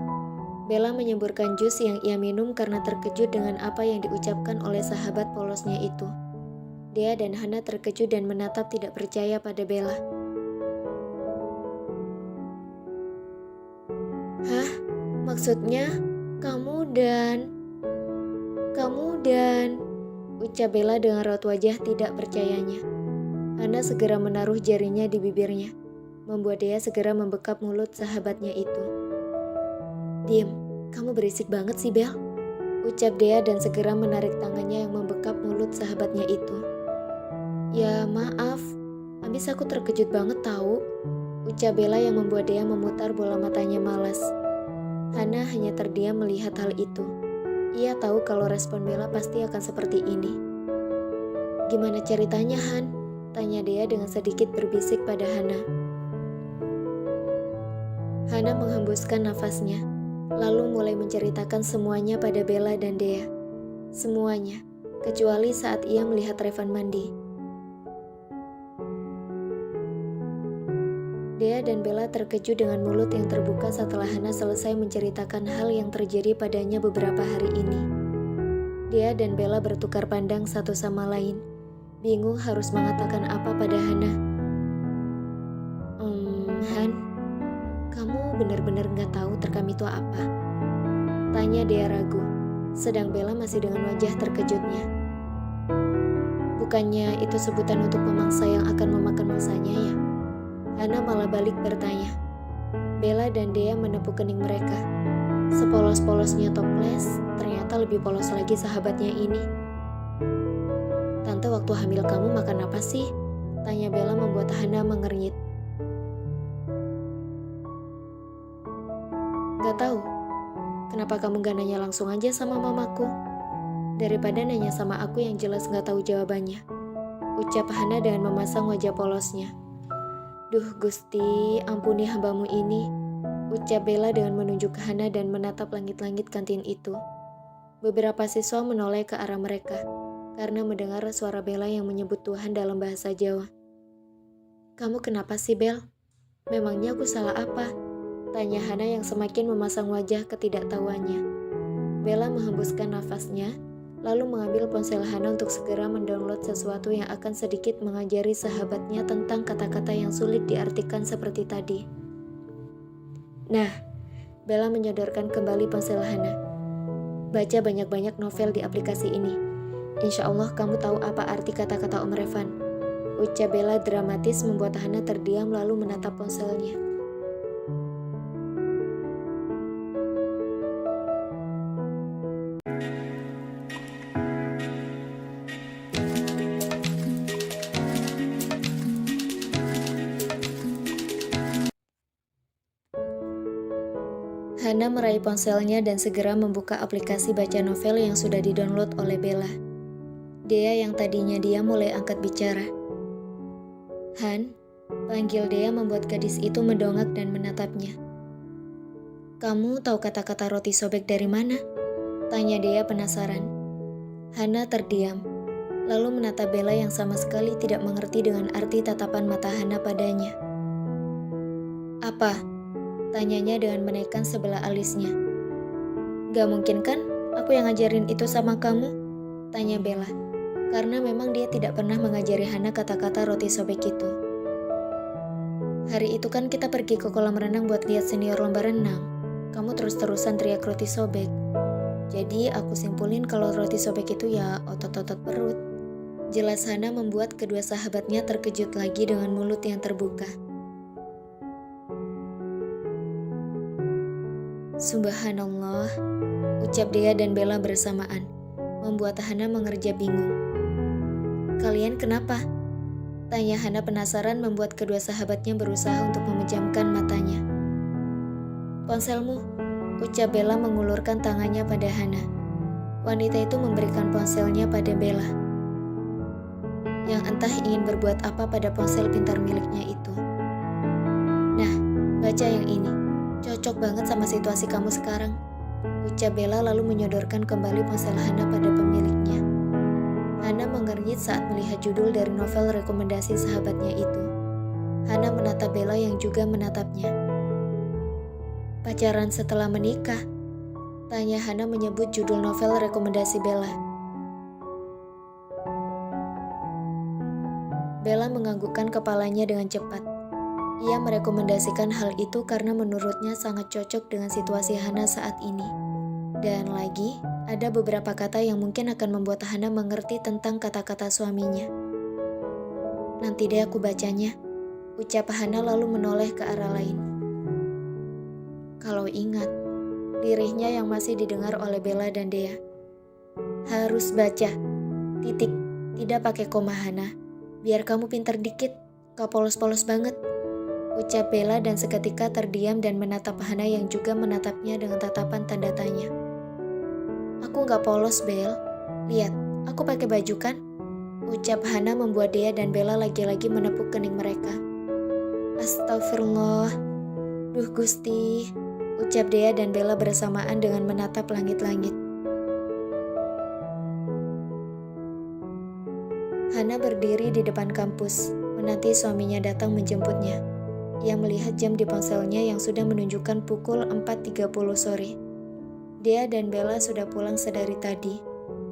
Bella menyemburkan jus yang ia minum karena terkejut dengan apa yang diucapkan oleh sahabat polosnya itu. Dea dan Hana terkejut dan menatap tidak percaya pada Bella. "Hah? Maksudnya kamu dan ucap Bella dengan raut wajah tidak percayanya. Hana segera menaruh jarinya di bibirnya, membuat Dea segera membekap mulut sahabatnya itu. "Diem, kamu berisik banget sih, Bel," ucap Dea dan segera menarik tangannya yang membekap mulut sahabatnya itu. "Ya maaf, abis aku terkejut banget tahu," ucap Bella yang membuat Dea memutar bola matanya malas. Hana hanya terdiam melihat hal itu. Ia tahu kalau respon Bella pasti akan seperti ini. "Gimana ceritanya, Han?" tanya Dea dengan sedikit berbisik pada Hana. Hana menghembuskan nafasnya, lalu mulai menceritakan semuanya pada Bella dan Dea. Semuanya, kecuali saat ia melihat Revan mandi. Dea dan Bella terkejut dengan mulut yang terbuka setelah Hana selesai menceritakan hal yang terjadi padanya beberapa hari ini. Dea dan Bella bertukar pandang satu sama lain, bingung harus mengatakan apa pada Hana. Han, kamu benar-benar gak tahu terkam itu apa?" tanya Dea ragu, sedang Bella masih dengan wajah terkejutnya. "Bukannya itu sebutan untuk pemangsa yang akan memakan mangsanya ya?" Hana malah balik bertanya. Bella dan Dea menepuk kening mereka. Sepolos-polosnya toples, ternyata lebih polos lagi sahabatnya ini. "Tante, waktu hamil kamu makan apa sih?" tanya Bella membuat Hana mengernyit. "Gak tahu. Kenapa kamu gak nanya langsung aja sama mamaku? Daripada nanya sama aku yang jelas gak tahu jawabannya," ucap Hana dengan memasang wajah polosnya. "Duh Gusti, ampuni hambamu ini," ucap Bella dengan menunjuk ke Hana dan menatap langit-langit kantin itu. Beberapa siswa menoleh ke arah mereka, karena mendengar suara Bella yang menyebut Tuhan dalam bahasa Jawa. "Kamu kenapa sih, Bel? Memangnya aku salah apa?" tanya Hana yang semakin memasang wajah ketidaktahuannya. Bella menghembuskan nafasnya, lalu mengambil ponsel Hana untuk segera mendownload sesuatu yang akan sedikit mengajari sahabatnya tentang kata-kata yang sulit diartikan seperti tadi. "Nah," Bella menyodorkan kembali ponsel Hana. "Baca banyak-banyak novel di aplikasi ini. Insya Allah kamu tahu apa arti kata-kata Om Revan," ucap Bella dramatis membuat Hana terdiam lalu menatap ponselnya. Hana meraih ponselnya dan segera membuka aplikasi baca novel yang sudah didownload oleh Bella. Dea yang tadinya diam mulai angkat bicara. "Han," panggil Dea membuat gadis itu mendongak dan menatapnya. "Kamu tahu kata-kata roti sobek dari mana?" tanya Dea penasaran. Hana terdiam, lalu menatap Bella yang sama sekali tidak mengerti dengan arti tatapan mata Hana padanya. "Apa?" tanyanya dengan menaikkan sebelah alisnya. "Gak mungkin kan aku yang ngajarin itu sama kamu?" tanya Bella, karena memang dia tidak pernah mengajari Hana kata-kata roti sobek itu. "Hari itu kan kita pergi ke kolam renang buat lihat senior lomba renang. Kamu terus-terusan teriak roti sobek. Jadi aku simpulin kalau roti sobek itu ya otot-otot perut." Jelas Hana membuat kedua sahabatnya terkejut lagi dengan mulut yang terbuka. "Subhanallah," ucap Dea dan Bella bersamaan, membuat Hana mengerja bingung. "Kalian kenapa?" tanya Hana penasaran membuat kedua sahabatnya berusaha untuk memejamkan matanya. "Ponselmu," ucap Bella mengulurkan tangannya pada Hana. Wanita itu memberikan ponselnya pada Bella, yang entah ingin berbuat apa pada ponsel pintar miliknya itu. "Nah, baca yang ini. Cocok banget sama situasi kamu sekarang," ucap Bella lalu menyodorkan kembali ponsel Hana pada pemiliknya. Hana mengernyit saat melihat judul dari novel rekomendasi sahabatnya itu. Hana menatap Bella yang juga menatapnya. "Pacaran setelah menikah?" tanya Hana menyebut judul novel rekomendasi Bella. Bella menganggukkan kepalanya dengan cepat. Ia merekomendasikan hal itu karena menurutnya sangat cocok dengan situasi Hana saat ini. Dan lagi, ada beberapa kata yang mungkin akan membuat Hana mengerti tentang kata-kata suaminya. "Nanti deh aku bacanya," ucap Hana lalu menoleh ke arah lain. "Kalau ingat," lirihnya yang masih didengar oleh Bella dan Dea. "Harus baca. Titik. Tidak pakai koma, Hana. Biar kamu pintar dikit. Gak polos-polos banget," ucap Bella dan seketika terdiam dan menatap Hana yang juga menatapnya dengan tatapan tanda tanya. "Aku gak polos, Bel. Lihat, aku pakai baju kan?" ucap Hana membuat Dea dan Bella lagi-lagi menepuk kening mereka. "Astagfirullah. Duh Gusti," ucap Dea dan Bella bersamaan dengan menatap langit-langit. Hana berdiri di depan kampus, menanti suaminya datang menjemputnya. Ia melihat jam di ponselnya yang sudah menunjukkan pukul 4.30 sore. Dea dan Bella sudah pulang sedari tadi.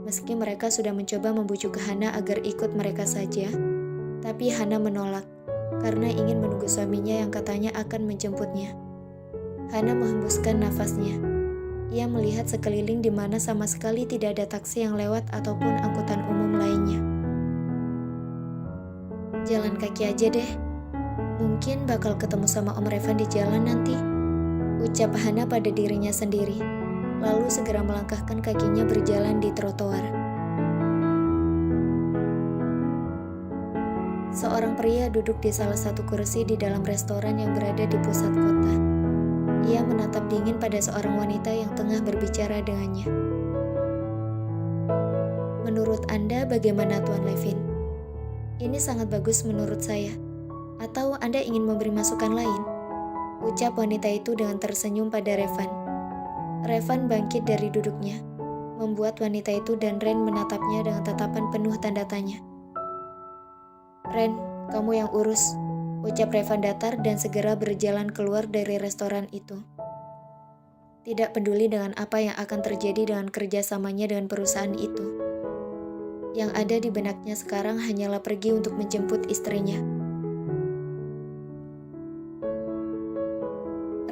Meski mereka sudah mencoba membujuk Hana agar ikut mereka saja, tapi Hana menolak karena ingin menunggu suaminya yang katanya akan menjemputnya. Hana menghembuskan nafasnya. Ia melihat sekeliling di mana sama sekali tidak ada taksi yang lewat ataupun angkutan umum lainnya. "Jalan kaki aja deh. Mungkin bakal ketemu sama Om Revan di jalan nanti," ucap Hana pada dirinya sendiri, lalu segera melangkahkan kakinya berjalan di trotoar. Seorang pria duduk di salah satu kursi di dalam restoran yang berada di pusat kota. Ia menatap dingin pada seorang wanita yang tengah berbicara dengannya. "Menurut Anda bagaimana, Tuan Levin?" "Ini sangat bagus menurut saya. Atau Anda ingin memberi masukan lain?" ucap wanita itu dengan tersenyum pada Revan. Revan bangkit dari duduknya, membuat wanita itu dan Ren menatapnya dengan tatapan penuh tanda tanya. "Ren, kamu yang urus," ucap Revan datar dan segera berjalan keluar dari restoran itu. Tidak peduli dengan apa yang akan terjadi dengan kerjasamanya dengan perusahaan itu. Yang ada di benaknya sekarang hanyalah pergi untuk menjemput istrinya.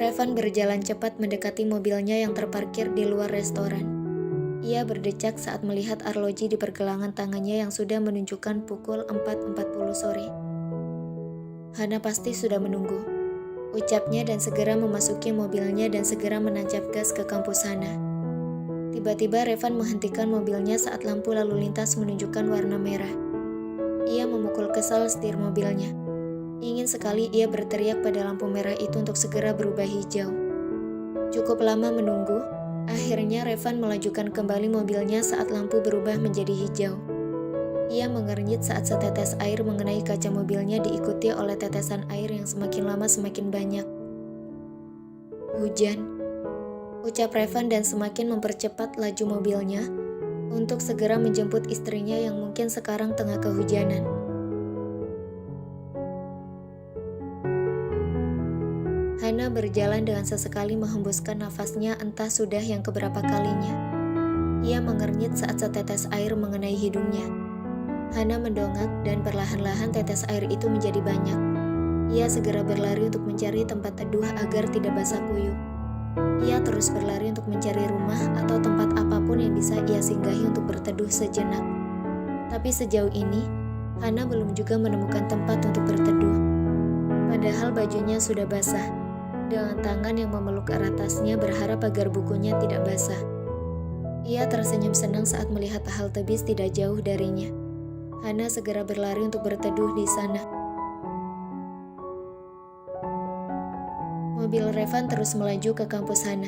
Revan berjalan cepat mendekati mobilnya yang terparkir di luar restoran. Ia berdecak saat melihat arloji di pergelangan tangannya yang sudah menunjukkan pukul 4.40 sore. Hana pasti sudah menunggu, ucapnya dan segera memasuki mobilnya dan segera menancap gas ke kampus Hana. Tiba-tiba Revan menghentikan mobilnya saat lampu lalu lintas menunjukkan warna merah. Ia memukul kesal setir mobilnya. Ingin sekali ia berteriak pada lampu merah itu untuk segera berubah hijau. Cukup lama menunggu, akhirnya Revan melajukan kembali mobilnya saat lampu berubah menjadi hijau. Ia mengernyit saat setetes air mengenai kaca mobilnya diikuti oleh tetesan air yang semakin lama semakin banyak. "Hujan," ucap Revan dan semakin mempercepat laju mobilnya. untuk segera menjemput istrinya yang mungkin sekarang tengah kehujanan. Hana berjalan dengan sesekali menghembuskan nafasnya entah sudah yang keberapa kalinya. Ia mengernyit saat setetes air mengenai hidungnya. Hana mendongak dan perlahan-lahan tetes air itu menjadi banyak. Ia segera berlari untuk mencari tempat teduh agar tidak basah kuyup. Ia terus berlari untuk mencari rumah atau tempat apapun yang bisa ia singgahi untuk berteduh sejenak. Tapi sejauh ini, Hana belum juga menemukan tempat untuk berteduh. Padahal bajunya sudah basah. Dengan tangan yang memeluk erat tasnya berharap agar bukunya tidak basah. Ia tersenyum senang saat melihat halte bis tidak jauh darinya. Hana segera berlari untuk berteduh di sana. Mobil Revan terus melaju ke kampus Hana.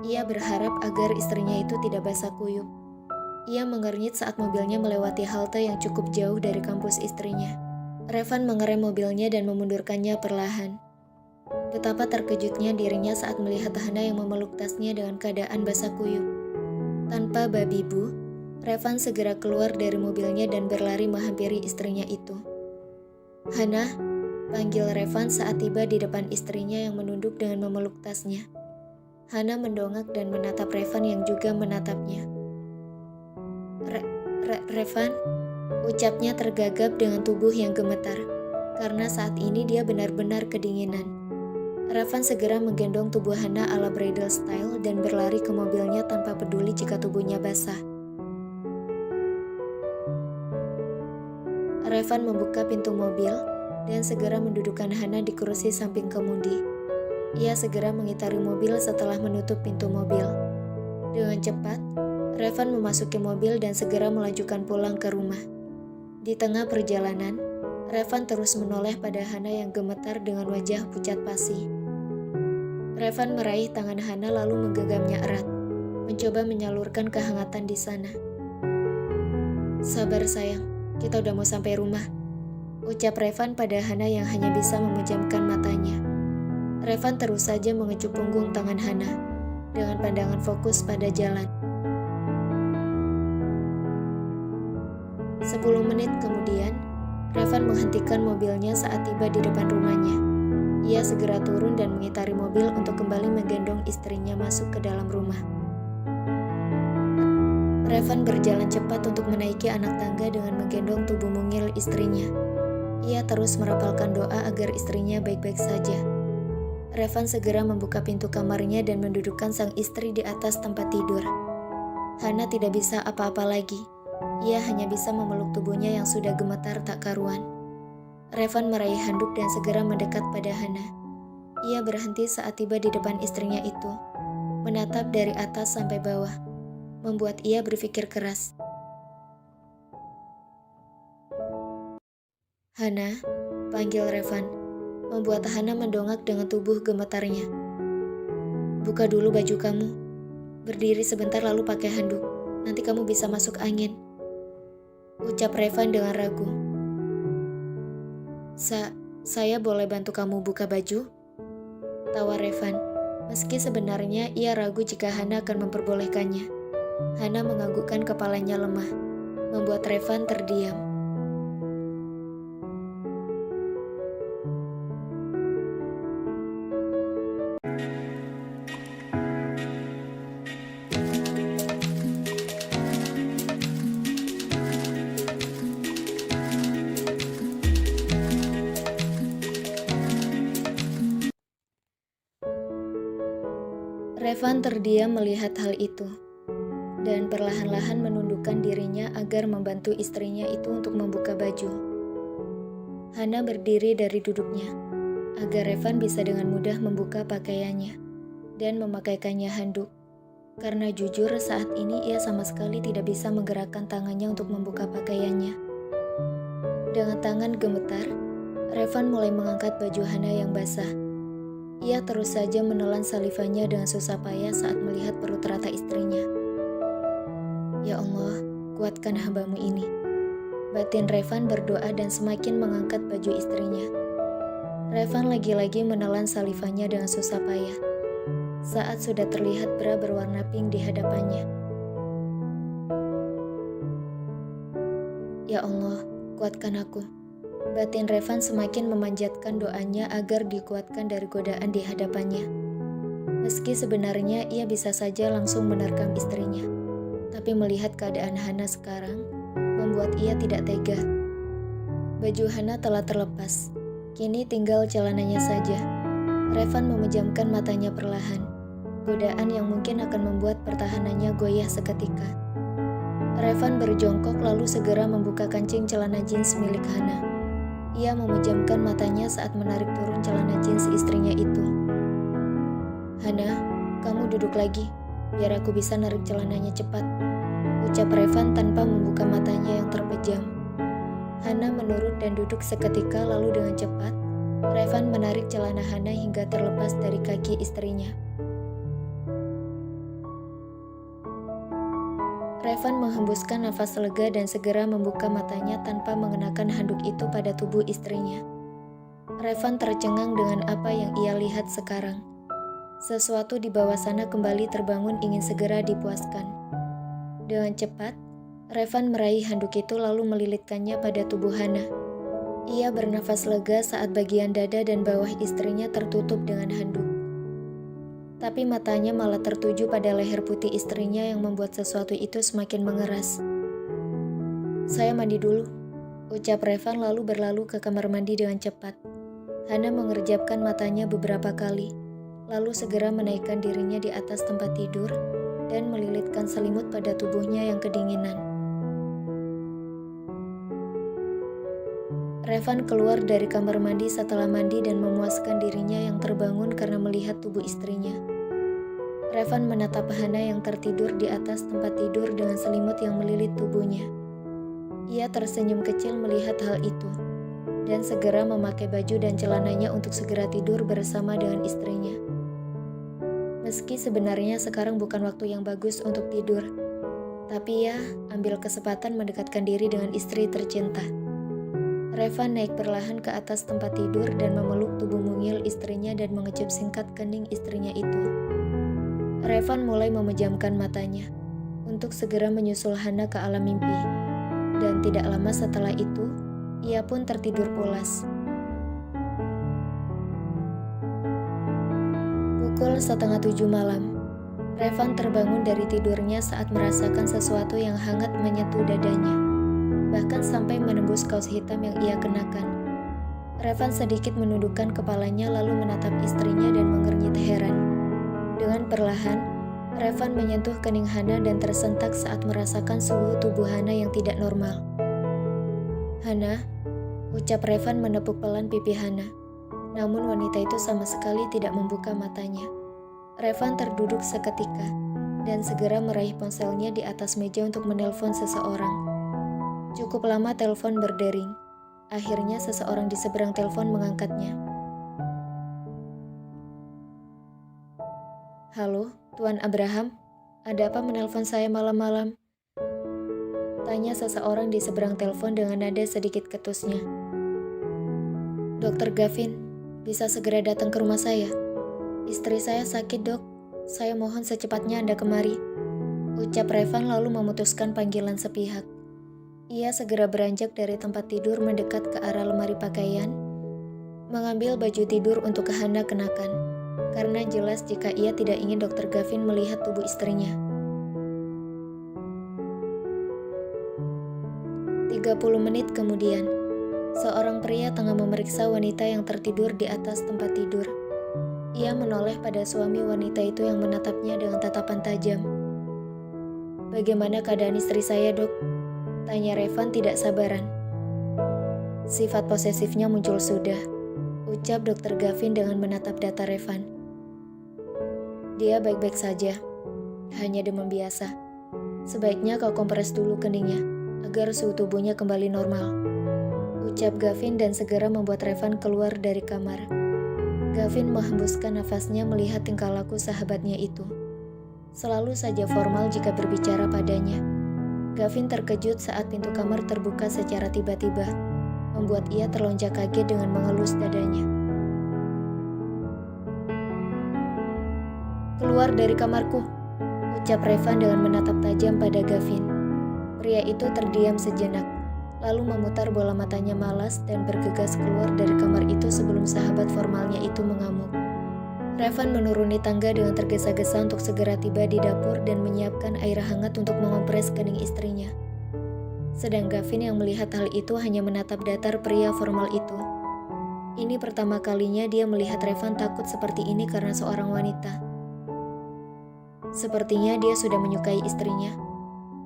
Ia berharap agar istrinya itu tidak basah kuyup. Ia mengernyit saat mobilnya melewati halte yang cukup jauh dari kampus istrinya. Revan mengerem mobilnya dan memundurkannya perlahan. Betapa terkejutnya dirinya saat melihat Hana yang memeluk tasnya dengan keadaan basah kuyup. Tanpa babi bu, Revan segera keluar dari mobilnya dan berlari menghampiri istrinya itu. "Hana," panggil Revan saat tiba di depan istrinya yang menunduk dengan memeluk tasnya. Hana mendongak dan menatap Revan yang juga menatapnya. Revan?" Ucapnya tergagap dengan tubuh yang gemetar, karena saat ini dia benar-benar kedinginan. Revan segera menggendong tubuh Hana ala bridal style dan berlari ke mobilnya tanpa peduli jika tubuhnya basah. Revan membuka pintu mobil dan segera mendudukkan Hana di kursi samping kemudi. Ia segera mengitari mobil setelah menutup pintu mobil. Dengan cepat, Revan memasuki mobil dan segera melajukan pulang ke rumah. Di tengah perjalanan, Revan terus menoleh pada Hana yang gemetar dengan wajah pucat pasi. Revan meraih tangan Hana lalu menggenggamnya erat, mencoba menyalurkan kehangatan di sana. "Sabar sayang, kita udah mau sampai rumah," ucap Revan pada Hana yang hanya bisa memejamkan matanya. Revan terus saja mengecup punggung tangan Hana, dengan pandangan fokus pada jalan. 10 menit kemudian, Revan menghentikan mobilnya saat tiba di depan rumahnya. Ia segera turun dan mengitari mobil untuk kembali menggendong istrinya masuk ke dalam rumah. Revan berjalan cepat untuk menaiki anak tangga dengan menggendong tubuh mungil istrinya. Ia terus merapalkan doa agar istrinya baik-baik saja. Revan segera membuka pintu kamarnya dan mendudukkan sang istri di atas tempat tidur. Hana tidak bisa apa-apa lagi. Ia hanya bisa memeluk tubuhnya yang sudah gemetar tak karuan. Revan meraih handuk dan segera mendekat pada Hana. Ia berhenti saat tiba di depan istrinya itu, menatap dari atas sampai bawah, membuat ia berpikir keras. "Hana," panggil Revan, membuat Hana mendongak dengan tubuh gemetarnya. "Buka dulu baju kamu. Berdiri sebentar lalu pakai handuk. Nanti kamu bisa masuk angin," ucap Revan dengan ragu. Saya boleh bantu kamu buka baju?" tawar Revan, meski sebenarnya ia ragu jika Hana akan memperbolehkannya. Hana menganggukkan kepalanya lemah, membuat Revan terdiam. Revan terdiam melihat hal itu, dan perlahan-lahan menundukkan dirinya agar membantu istrinya itu untuk membuka baju. Hana berdiri dari duduknya, agar Revan bisa dengan mudah membuka pakaiannya, dan memakaikannya handuk. Karena jujur saat ini ia sama sekali tidak bisa menggerakkan tangannya untuk membuka pakaiannya. Dengan tangan gemetar, Revan mulai mengangkat baju Hana yang basah. Ia terus saja menelan salivanya dengan susah payah saat melihat perut rata istrinya. "Ya Allah, kuatkan hamba-Mu ini," batin Revan berdoa dan semakin mengangkat baju istrinya. Revan lagi-lagi menelan salivanya dengan susah payah, saat sudah terlihat bra berwarna pink di hadapannya. Ya Allah, kuatkan aku. Batin Revan semakin memanjatkan doanya agar dikuatkan dari godaan di hadapannya. Meski sebenarnya ia bisa saja langsung menerkam istrinya, tapi melihat keadaan Hana sekarang, membuat ia tidak tega. Baju Hana telah terlepas, kini tinggal celananya saja. Revan memejamkan matanya perlahan, godaan yang mungkin akan membuat pertahanannya goyah seketika. Revan berjongkok lalu segera membuka kancing celana jeans milik Hana. Ia memejamkan matanya saat menarik turun celana jeans istrinya itu. Hana, kamu duduk lagi, biar aku bisa narik celananya cepat, ucap Revan tanpa membuka matanya yang terpejam. Hana menurut dan duduk seketika lalu dengan cepat, Revan menarik celana Hana hingga terlepas dari kaki istrinya. Revan menghembuskan nafas lega dan segera membuka matanya tanpa mengenakan handuk itu pada tubuh istrinya. Revan tercengang dengan apa yang ia lihat sekarang. Sesuatu di bawah sana kembali terbangun ingin segera dipuaskan. Dengan cepat, Revan meraih handuk itu lalu melilitkannya pada tubuh Hana. Ia bernafas lega saat bagian dada dan bawah istrinya tertutup dengan handuk. Tapi matanya malah tertuju pada leher putih istrinya yang membuat sesuatu itu semakin mengeras. Saya mandi dulu, ucap Revan lalu berlalu ke kamar mandi dengan cepat. Hana mengerjapkan matanya beberapa kali, lalu segera menaikkan dirinya di atas tempat tidur dan melilitkan selimut pada tubuhnya yang kedinginan. Revan keluar dari kamar mandi setelah mandi dan memuaskan dirinya yang terbangun karena melihat tubuh istrinya. Revan menatap Hana yang tertidur di atas tempat tidur dengan selimut yang melilit tubuhnya. Ia tersenyum kecil melihat hal itu, dan segera memakai baju dan celananya untuk segera tidur bersama dengan istrinya. Meski sebenarnya sekarang bukan waktu yang bagus untuk tidur, tapi ia ambil kesempatan mendekatkan diri dengan istri tercinta. Revan naik perlahan ke atas tempat tidur dan memeluk tubuh mungil istrinya dan mengecup singkat kening istrinya itu. Revan mulai memejamkan matanya untuk segera menyusul Hana ke alam mimpi. Dan tidak lama setelah itu, ia pun tertidur pulas. Pukul 6:30 malam, Revan terbangun dari tidurnya saat merasakan sesuatu yang hangat menyentuh dadanya, bahkan sampai menembus kaos hitam yang ia kenakan. Revan sedikit menundukkan kepalanya lalu menatap istrinya dan mengernyit heran. Dengan perlahan, Revan menyentuh kening Hana dan tersentak saat merasakan suhu tubuh Hana yang tidak normal. Hana, ucap Revan menepuk pelan pipi Hana. Namun wanita itu sama sekali tidak membuka matanya. Revan terduduk seketika dan segera meraih ponselnya di atas meja untuk menelpon seseorang. Cukup lama telepon berdering. Akhirnya seseorang di seberang telepon mengangkatnya. Halo, Tuan Abraham, ada apa menelpon saya malam-malam? Tanya seseorang di seberang telepon dengan nada sedikit ketusnya. Dokter Gavin, bisa segera datang ke rumah saya. Istri saya sakit, Dok. Saya mohon secepatnya Anda kemari. Ucap Revan lalu memutuskan panggilan sepihak. Ia segera beranjak dari tempat tidur mendekat ke arah lemari pakaian, mengambil baju tidur untuk Hana kenakan, karena jelas jika ia tidak ingin Dokter Gavin melihat tubuh istrinya. 30 menit kemudian, seorang pria tengah memeriksa wanita yang tertidur di atas tempat tidur. Ia menoleh pada suami wanita itu yang menatapnya dengan tatapan tajam. Bagaimana keadaan istri saya, Dok? Tanya Revan tidak sabaran. Sifat posesifnya muncul sudah, ucap Dokter Gavin dengan menatap data Revan. Dia baik-baik saja, hanya demam biasa. Sebaiknya kau kompres dulu keningnya, agar suhu tubuhnya kembali normal. Ucap Gavin dan segera membuat Revan keluar dari kamar. Gavin menghembuskan nafasnya melihat tingkah laku sahabatnya itu. Selalu saja formal jika berbicara padanya. Gavin terkejut saat pintu kamar terbuka secara tiba-tiba, membuat ia terlonjak kaget dengan mengelus dadanya. Keluar dari kamarku, ucap Revan dengan menatap tajam pada Gavin. Pria itu terdiam sejenak, lalu memutar bola matanya malas dan bergegas keluar dari kamar itu sebelum sahabat formalnya itu mengamuk. Revan menuruni tangga dengan tergesa-gesa untuk segera tiba di dapur dan menyiapkan air hangat untuk mengompres kening istrinya. Sedang Gavin yang melihat hal itu hanya menatap datar pria formal itu. Ini pertama kalinya dia melihat Revan takut seperti ini karena seorang wanita. Sepertinya dia sudah menyukai istrinya,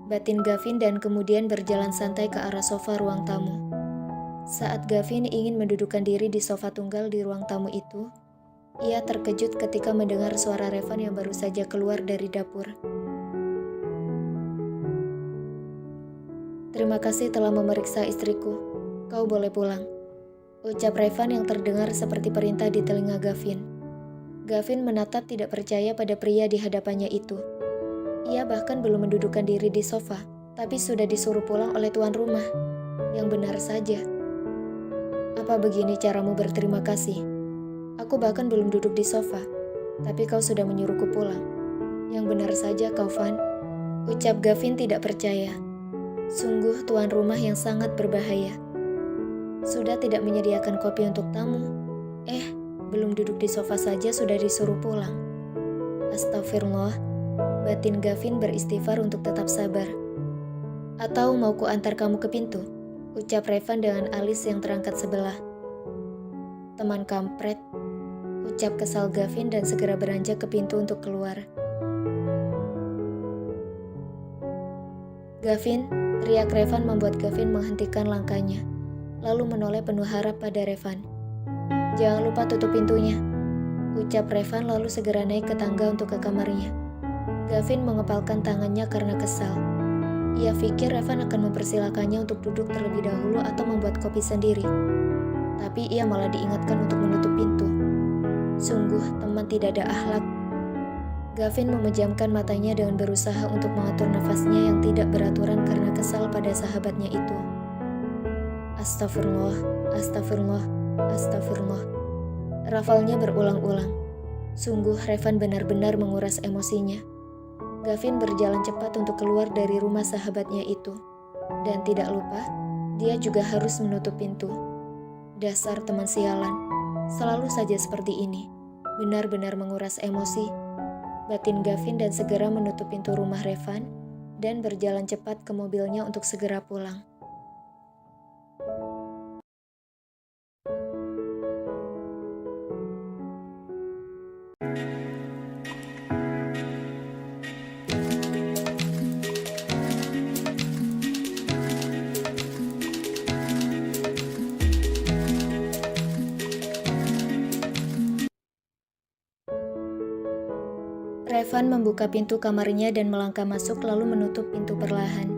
batin Gavin, dan kemudian berjalan santai ke arah sofa ruang tamu. Saat Gavin ingin mendudukkan diri di sofa tunggal di ruang tamu itu, ia terkejut ketika mendengar suara Revan yang baru saja keluar dari dapur. "Terima kasih telah memeriksa istriku. Kau boleh pulang," ucap Revan yang terdengar seperti perintah di telinga Gavin. Gavin menatap tidak percaya pada pria di hadapannya itu. Ia bahkan belum mendudukkan diri di sofa, tapi sudah disuruh pulang oleh tuan rumah. Yang benar saja. "Apa begini caramu berterima kasih? Aku bahkan belum duduk di sofa, tapi kau sudah menyuruhku pulang. Yang benar saja kau, Van," ucap Gavin tidak percaya. Sungguh tuan rumah yang sangat berbahaya. Sudah tidak menyediakan kopi untuk tamu. Belum duduk di sofa saja sudah disuruh pulang. Astagfirullah, batin Gavin beristighfar untuk tetap sabar. "Atau mau ku antar kamu ke pintu?" ucap Revan dengan alis yang terangkat sebelah. "Teman kampret," ucap kesal Gavin dan segera beranjak ke pintu untuk keluar. "Gavin," teriak Revan membuat Gavin menghentikan langkahnya, lalu menoleh penuh harap pada Revan. "Jangan lupa tutup pintunya," ucap Revan lalu segera naik ke tangga untuk ke kamarnya. Gavin mengepalkan tangannya karena kesal. Ia pikir Revan akan mempersilakannya untuk duduk terlebih dahulu atau membuat kopi sendiri. Tapi ia malah diingatkan untuk menutup pintu. Sungguh teman tidak ada akhlak. Gavin memejamkan matanya dengan berusaha untuk mengatur nafasnya yang tidak beraturan karena kesal pada sahabatnya itu. "Astagfirullah, astagfirullah, astagfirullah," rafalnya berulang-ulang. Sungguh Revan benar-benar menguras emosinya. Gavin berjalan cepat untuk keluar dari rumah sahabatnya itu. Dan tidak lupa, dia juga harus menutup pintu. Dasar teman sialan, selalu saja seperti ini. Benar-benar menguras emosi, batin Gavin, dan segera menutup pintu rumah Revan dan berjalan cepat ke mobilnya untuk segera pulang. Revan membuka pintu kamarnya dan melangkah masuk lalu menutup pintu perlahan.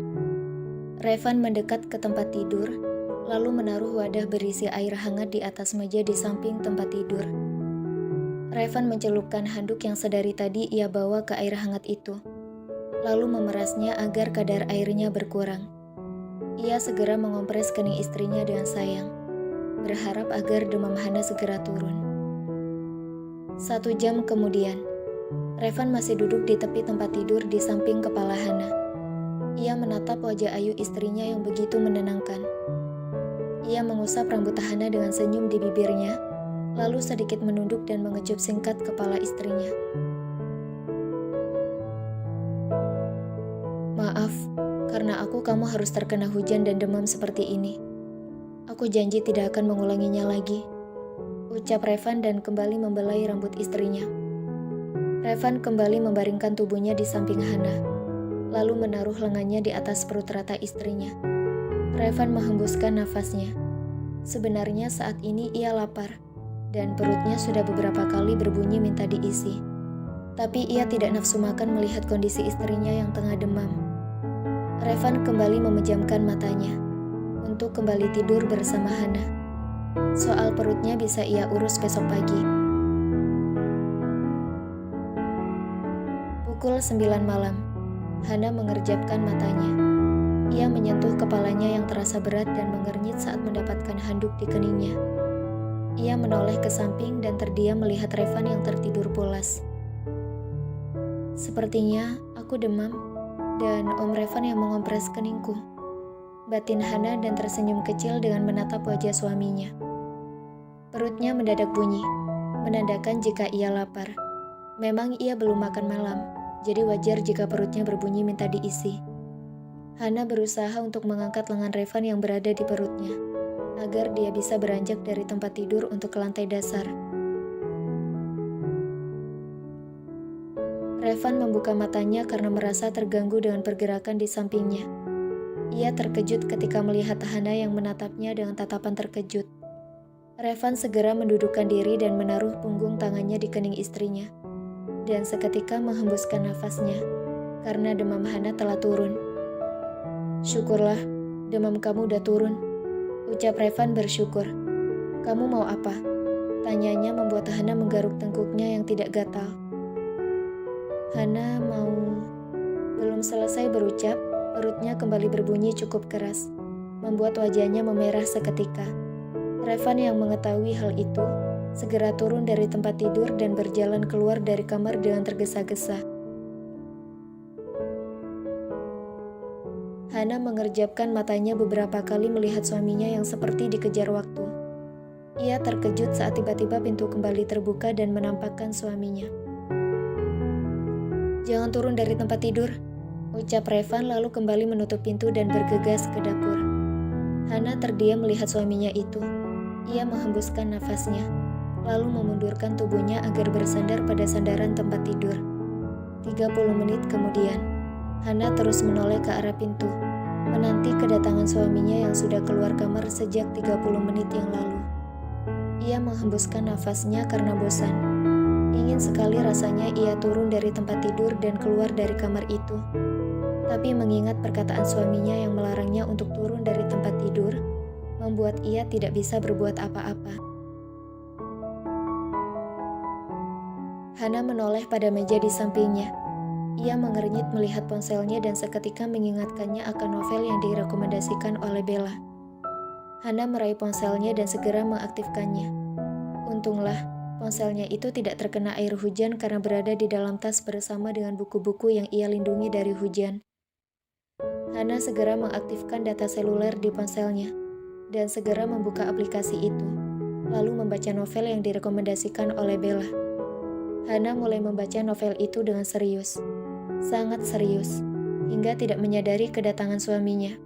Revan mendekat ke tempat tidur, lalu menaruh wadah berisi air hangat di atas meja di samping tempat tidur. Revan mencelupkan handuk yang sedari tadi ia bawa ke air hangat itu, lalu memerasnya agar kadar airnya berkurang. Ia segera mengompres kening istrinya dengan sayang, berharap agar demam Hana segera turun. 1 jam kemudian, Revan masih duduk di tepi tempat tidur di samping kepala Hana. Ia menatap wajah ayu istrinya yang begitu menenangkan. Ia mengusap rambut Hana dengan senyum di bibirnya, lalu sedikit menunduk dan mengecup singkat kepala istrinya. "Maaf, karena kamu harus terkena hujan dan demam seperti ini. Aku janji tidak akan mengulanginya lagi," ucap Revan dan kembali membelai rambut istrinya. Revan kembali membaringkan tubuhnya di samping Hana, lalu menaruh lengannya di atas perut rata istrinya. Revan menghembuskan nafasnya. Sebenarnya saat ini ia lapar, dan perutnya sudah beberapa kali berbunyi minta diisi. Tapi ia tidak nafsu makan melihat kondisi istrinya yang tengah demam. Revan kembali memejamkan matanya untuk kembali tidur bersama Hana. Soal perutnya bisa ia urus besok pagi. Pukul 9 malam, Hana mengerjapkan matanya. Ia menyentuh kepalanya yang terasa berat dan mengernyit saat mendapatkan handuk di keningnya. Ia menoleh ke samping dan terdiam melihat Revan yang tertidur pulas. "Sepertinya aku demam dan Om Revan yang mengompres keningku," batin Hana dan tersenyum kecil dengan menatap wajah suaminya. Perutnya mendadak bunyi, menandakan jika ia lapar. Memang ia belum makan malam, jadi wajar jika perutnya berbunyi minta diisi. Hana berusaha untuk mengangkat lengan Revan yang berada di perutnya, agar dia bisa beranjak dari tempat tidur untuk ke lantai dasar. Revan membuka matanya karena merasa terganggu dengan pergerakan di sampingnya. Ia terkejut ketika melihat Hana yang menatapnya dengan tatapan terkejut. Revan segera mendudukkan diri dan menaruh punggung tangannya di kening istrinya. Dan seketika menghembuskan nafasnya, karena demam Hana telah turun. "Syukurlah, demam kamu udah turun," ucap Revan bersyukur. "Kamu mau apa?" tanyanya membuat Hana menggaruk tengkuknya yang tidak gatal. Hana mau... Belum selesai berucap, perutnya kembali berbunyi cukup keras, membuat wajahnya memerah seketika. Revan yang mengetahui hal itu, segera turun dari tempat tidur dan berjalan keluar dari kamar dengan tergesa-gesa. Hana mengerjapkan matanya beberapa kali melihat suaminya yang seperti dikejar waktu. Ia terkejut saat tiba-tiba pintu kembali terbuka dan menampakkan suaminya. "Jangan turun dari tempat tidur," ucap Revan lalu kembali menutup pintu dan bergegas ke dapur. Hana terdiam melihat suaminya itu. Ia menghembuskan nafasnya, lalu memundurkan tubuhnya agar bersandar pada sandaran tempat tidur. 30 menit kemudian, Hana terus menoleh ke arah pintu, menanti kedatangan suaminya yang sudah keluar kamar sejak 30 menit yang lalu. Ia menghembuskan nafasnya karena bosan. Ingin sekali rasanya ia turun dari tempat tidur dan keluar dari kamar itu. Tapi mengingat perkataan suaminya yang melarangnya untuk turun dari tempat tidur, membuat ia tidak bisa berbuat apa-apa. Hana menoleh pada meja di sampingnya. Ia mengernyit melihat ponselnya dan seketika mengingatkannya akan novel yang direkomendasikan oleh Bella. Hana meraih ponselnya dan segera mengaktifkannya. Untunglah, ponselnya itu tidak terkena air hujan karena berada di dalam tas bersama dengan buku-buku yang ia lindungi dari hujan. Hana segera mengaktifkan data seluler di ponselnya dan segera membuka aplikasi itu, lalu membaca novel yang direkomendasikan oleh Bella. Hana mulai membaca novel itu dengan serius, sangat serius, hingga tidak menyadari kedatangan suaminya.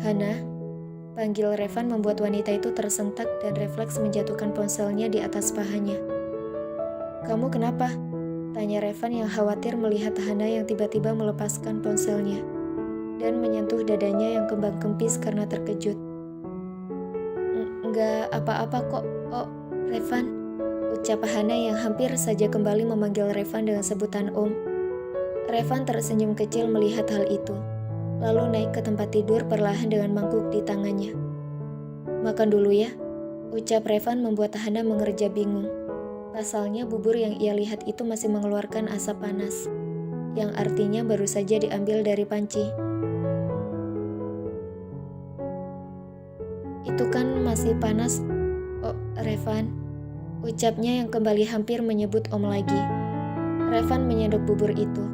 "Hana," panggil Revan membuat wanita itu tersentak dan refleks menjatuhkan ponselnya di atas pahanya. "Kamu kenapa?" tanya Revan yang khawatir melihat Hana yang tiba-tiba melepaskan ponselnya dan menyentuh dadanya yang kembang kempis karena terkejut. "Enggak apa-apa kok, Revan," ucap Hana yang hampir saja kembali memanggil Revan dengan sebutan Om. Revan tersenyum kecil melihat hal itu, lalu naik ke tempat tidur perlahan dengan mangkuk di tangannya. "Makan dulu ya," ucap Revan membuat Hana mengerja bingung. Pasalnya bubur yang ia lihat itu masih mengeluarkan asap panas, yang artinya baru saja diambil dari panci. "Itu kan masih panas, Revan," ucapnya yang kembali hampir menyebut Om lagi. Revan menyendok bubur itu,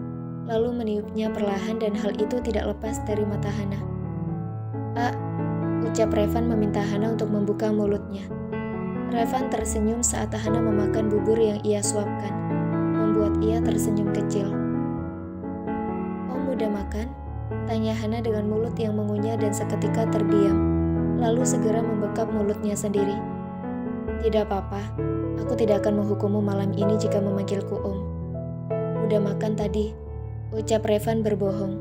lalu meniupnya perlahan dan hal itu tidak lepas dari mata Hana. Ucap Revan meminta Hana untuk membuka mulutnya. Revan tersenyum saat Hana memakan bubur yang ia suapkan, membuat ia tersenyum kecil. "Om udah makan?" tanya Hana dengan mulut yang mengunyah dan seketika terdiam, lalu segera membekap mulutnya sendiri. "Tidak apa-apa, aku tidak akan menghukummu malam ini jika memanggilku Om." "Udah makan tadi," ucap Revan berbohong.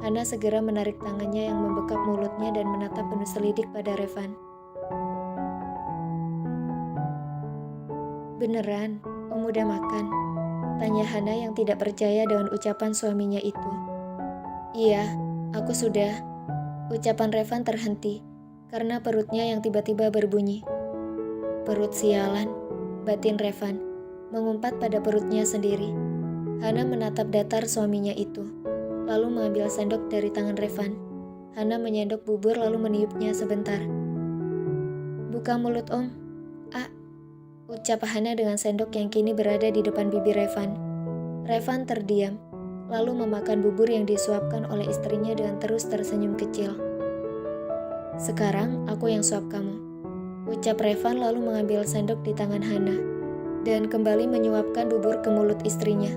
Hana segera menarik tangannya yang membekap mulutnya dan menatap penuh selidik pada Revan. "Beneran, Om udah makan?" tanya Hana yang tidak percaya dengan ucapan suaminya itu. "Iya, aku sudah," ucapan Revan terhenti karena perutnya yang tiba-tiba berbunyi. "Perut sialan," batin Revan, mengumpat pada perutnya sendiri. Hana menatap datar suaminya itu, lalu mengambil sendok dari tangan Revan. Hana menyendok bubur lalu meniupnya sebentar. "Buka mulut Om." Ucap Hana dengan sendok yang kini berada di depan bibir Revan. Revan terdiam. lalu memakan bubur yang disuapkan oleh istrinya dengan terus tersenyum kecil. "Sekarang aku yang suap kamu," ucap Revan lalu mengambil sendok di tangan Hana dan kembali menyuapkan bubur ke mulut istrinya.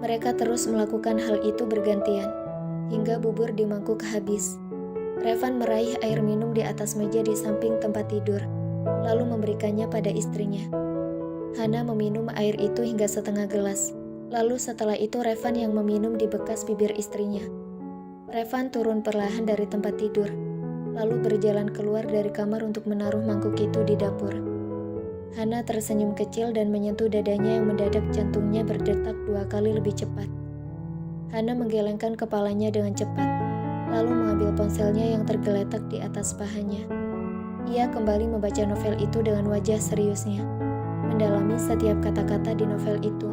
Mereka terus melakukan hal itu bergantian, hingga bubur di mangkuk habis. Revan meraih air minum di atas meja di samping tempat tidur, lalu memberikannya pada istrinya. Hana meminum air itu hingga setengah gelas, lalu setelah itu Revan yang meminum di bekas bibir istrinya. Revan turun perlahan dari tempat tidur, lalu berjalan keluar dari kamar untuk menaruh mangkuk itu di dapur. Hana tersenyum kecil dan menyentuh dadanya yang mendadak jantungnya berdetak 2 kali lebih cepat. Hana menggelengkan kepalanya dengan cepat, lalu mengambil ponselnya yang tergeletak di atas pahanya. Ia kembali membaca novel itu dengan wajah seriusnya, mendalami setiap kata-kata di novel itu.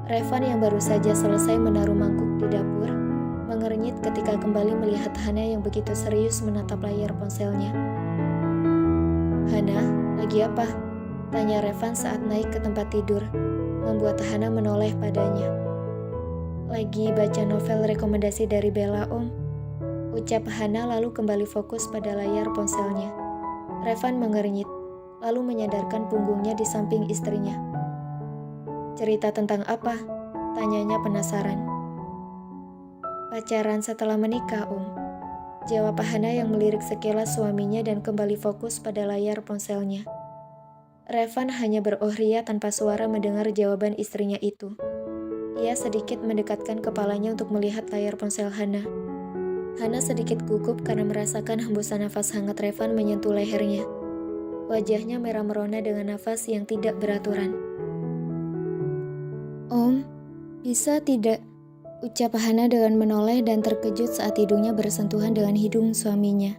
Revan yang baru saja selesai menaruh mangkuk di dapur, mengernyit ketika kembali melihat Hana yang begitu serius menatap layar ponselnya. "Hana, lagi apa?" tanya Revan saat naik ke tempat tidur, membuat Hana menoleh padanya. "Lagi baca novel rekomendasi dari Bella, Om," ucap Hana lalu kembali fokus pada layar ponselnya. Revan mengernyit, lalu menyadarkan punggungnya di samping istrinya. "Cerita tentang apa?" tanyanya penasaran. "Pacaran setelah menikah, Om," jawab Hana yang melirik sekilas suaminya dan kembali fokus pada layar ponselnya. Revan hanya berohria tanpa suara mendengar jawaban istrinya itu. Ia sedikit mendekatkan kepalanya untuk melihat layar ponsel Hana. Hana sedikit gugup karena merasakan hembusan nafas hangat Revan menyentuh lehernya. Wajahnya merah merona dengan nafas yang tidak beraturan. "Om, bisa tidak?" ucap Hana dengan menoleh dan terkejut saat hidungnya bersentuhan dengan hidung suaminya.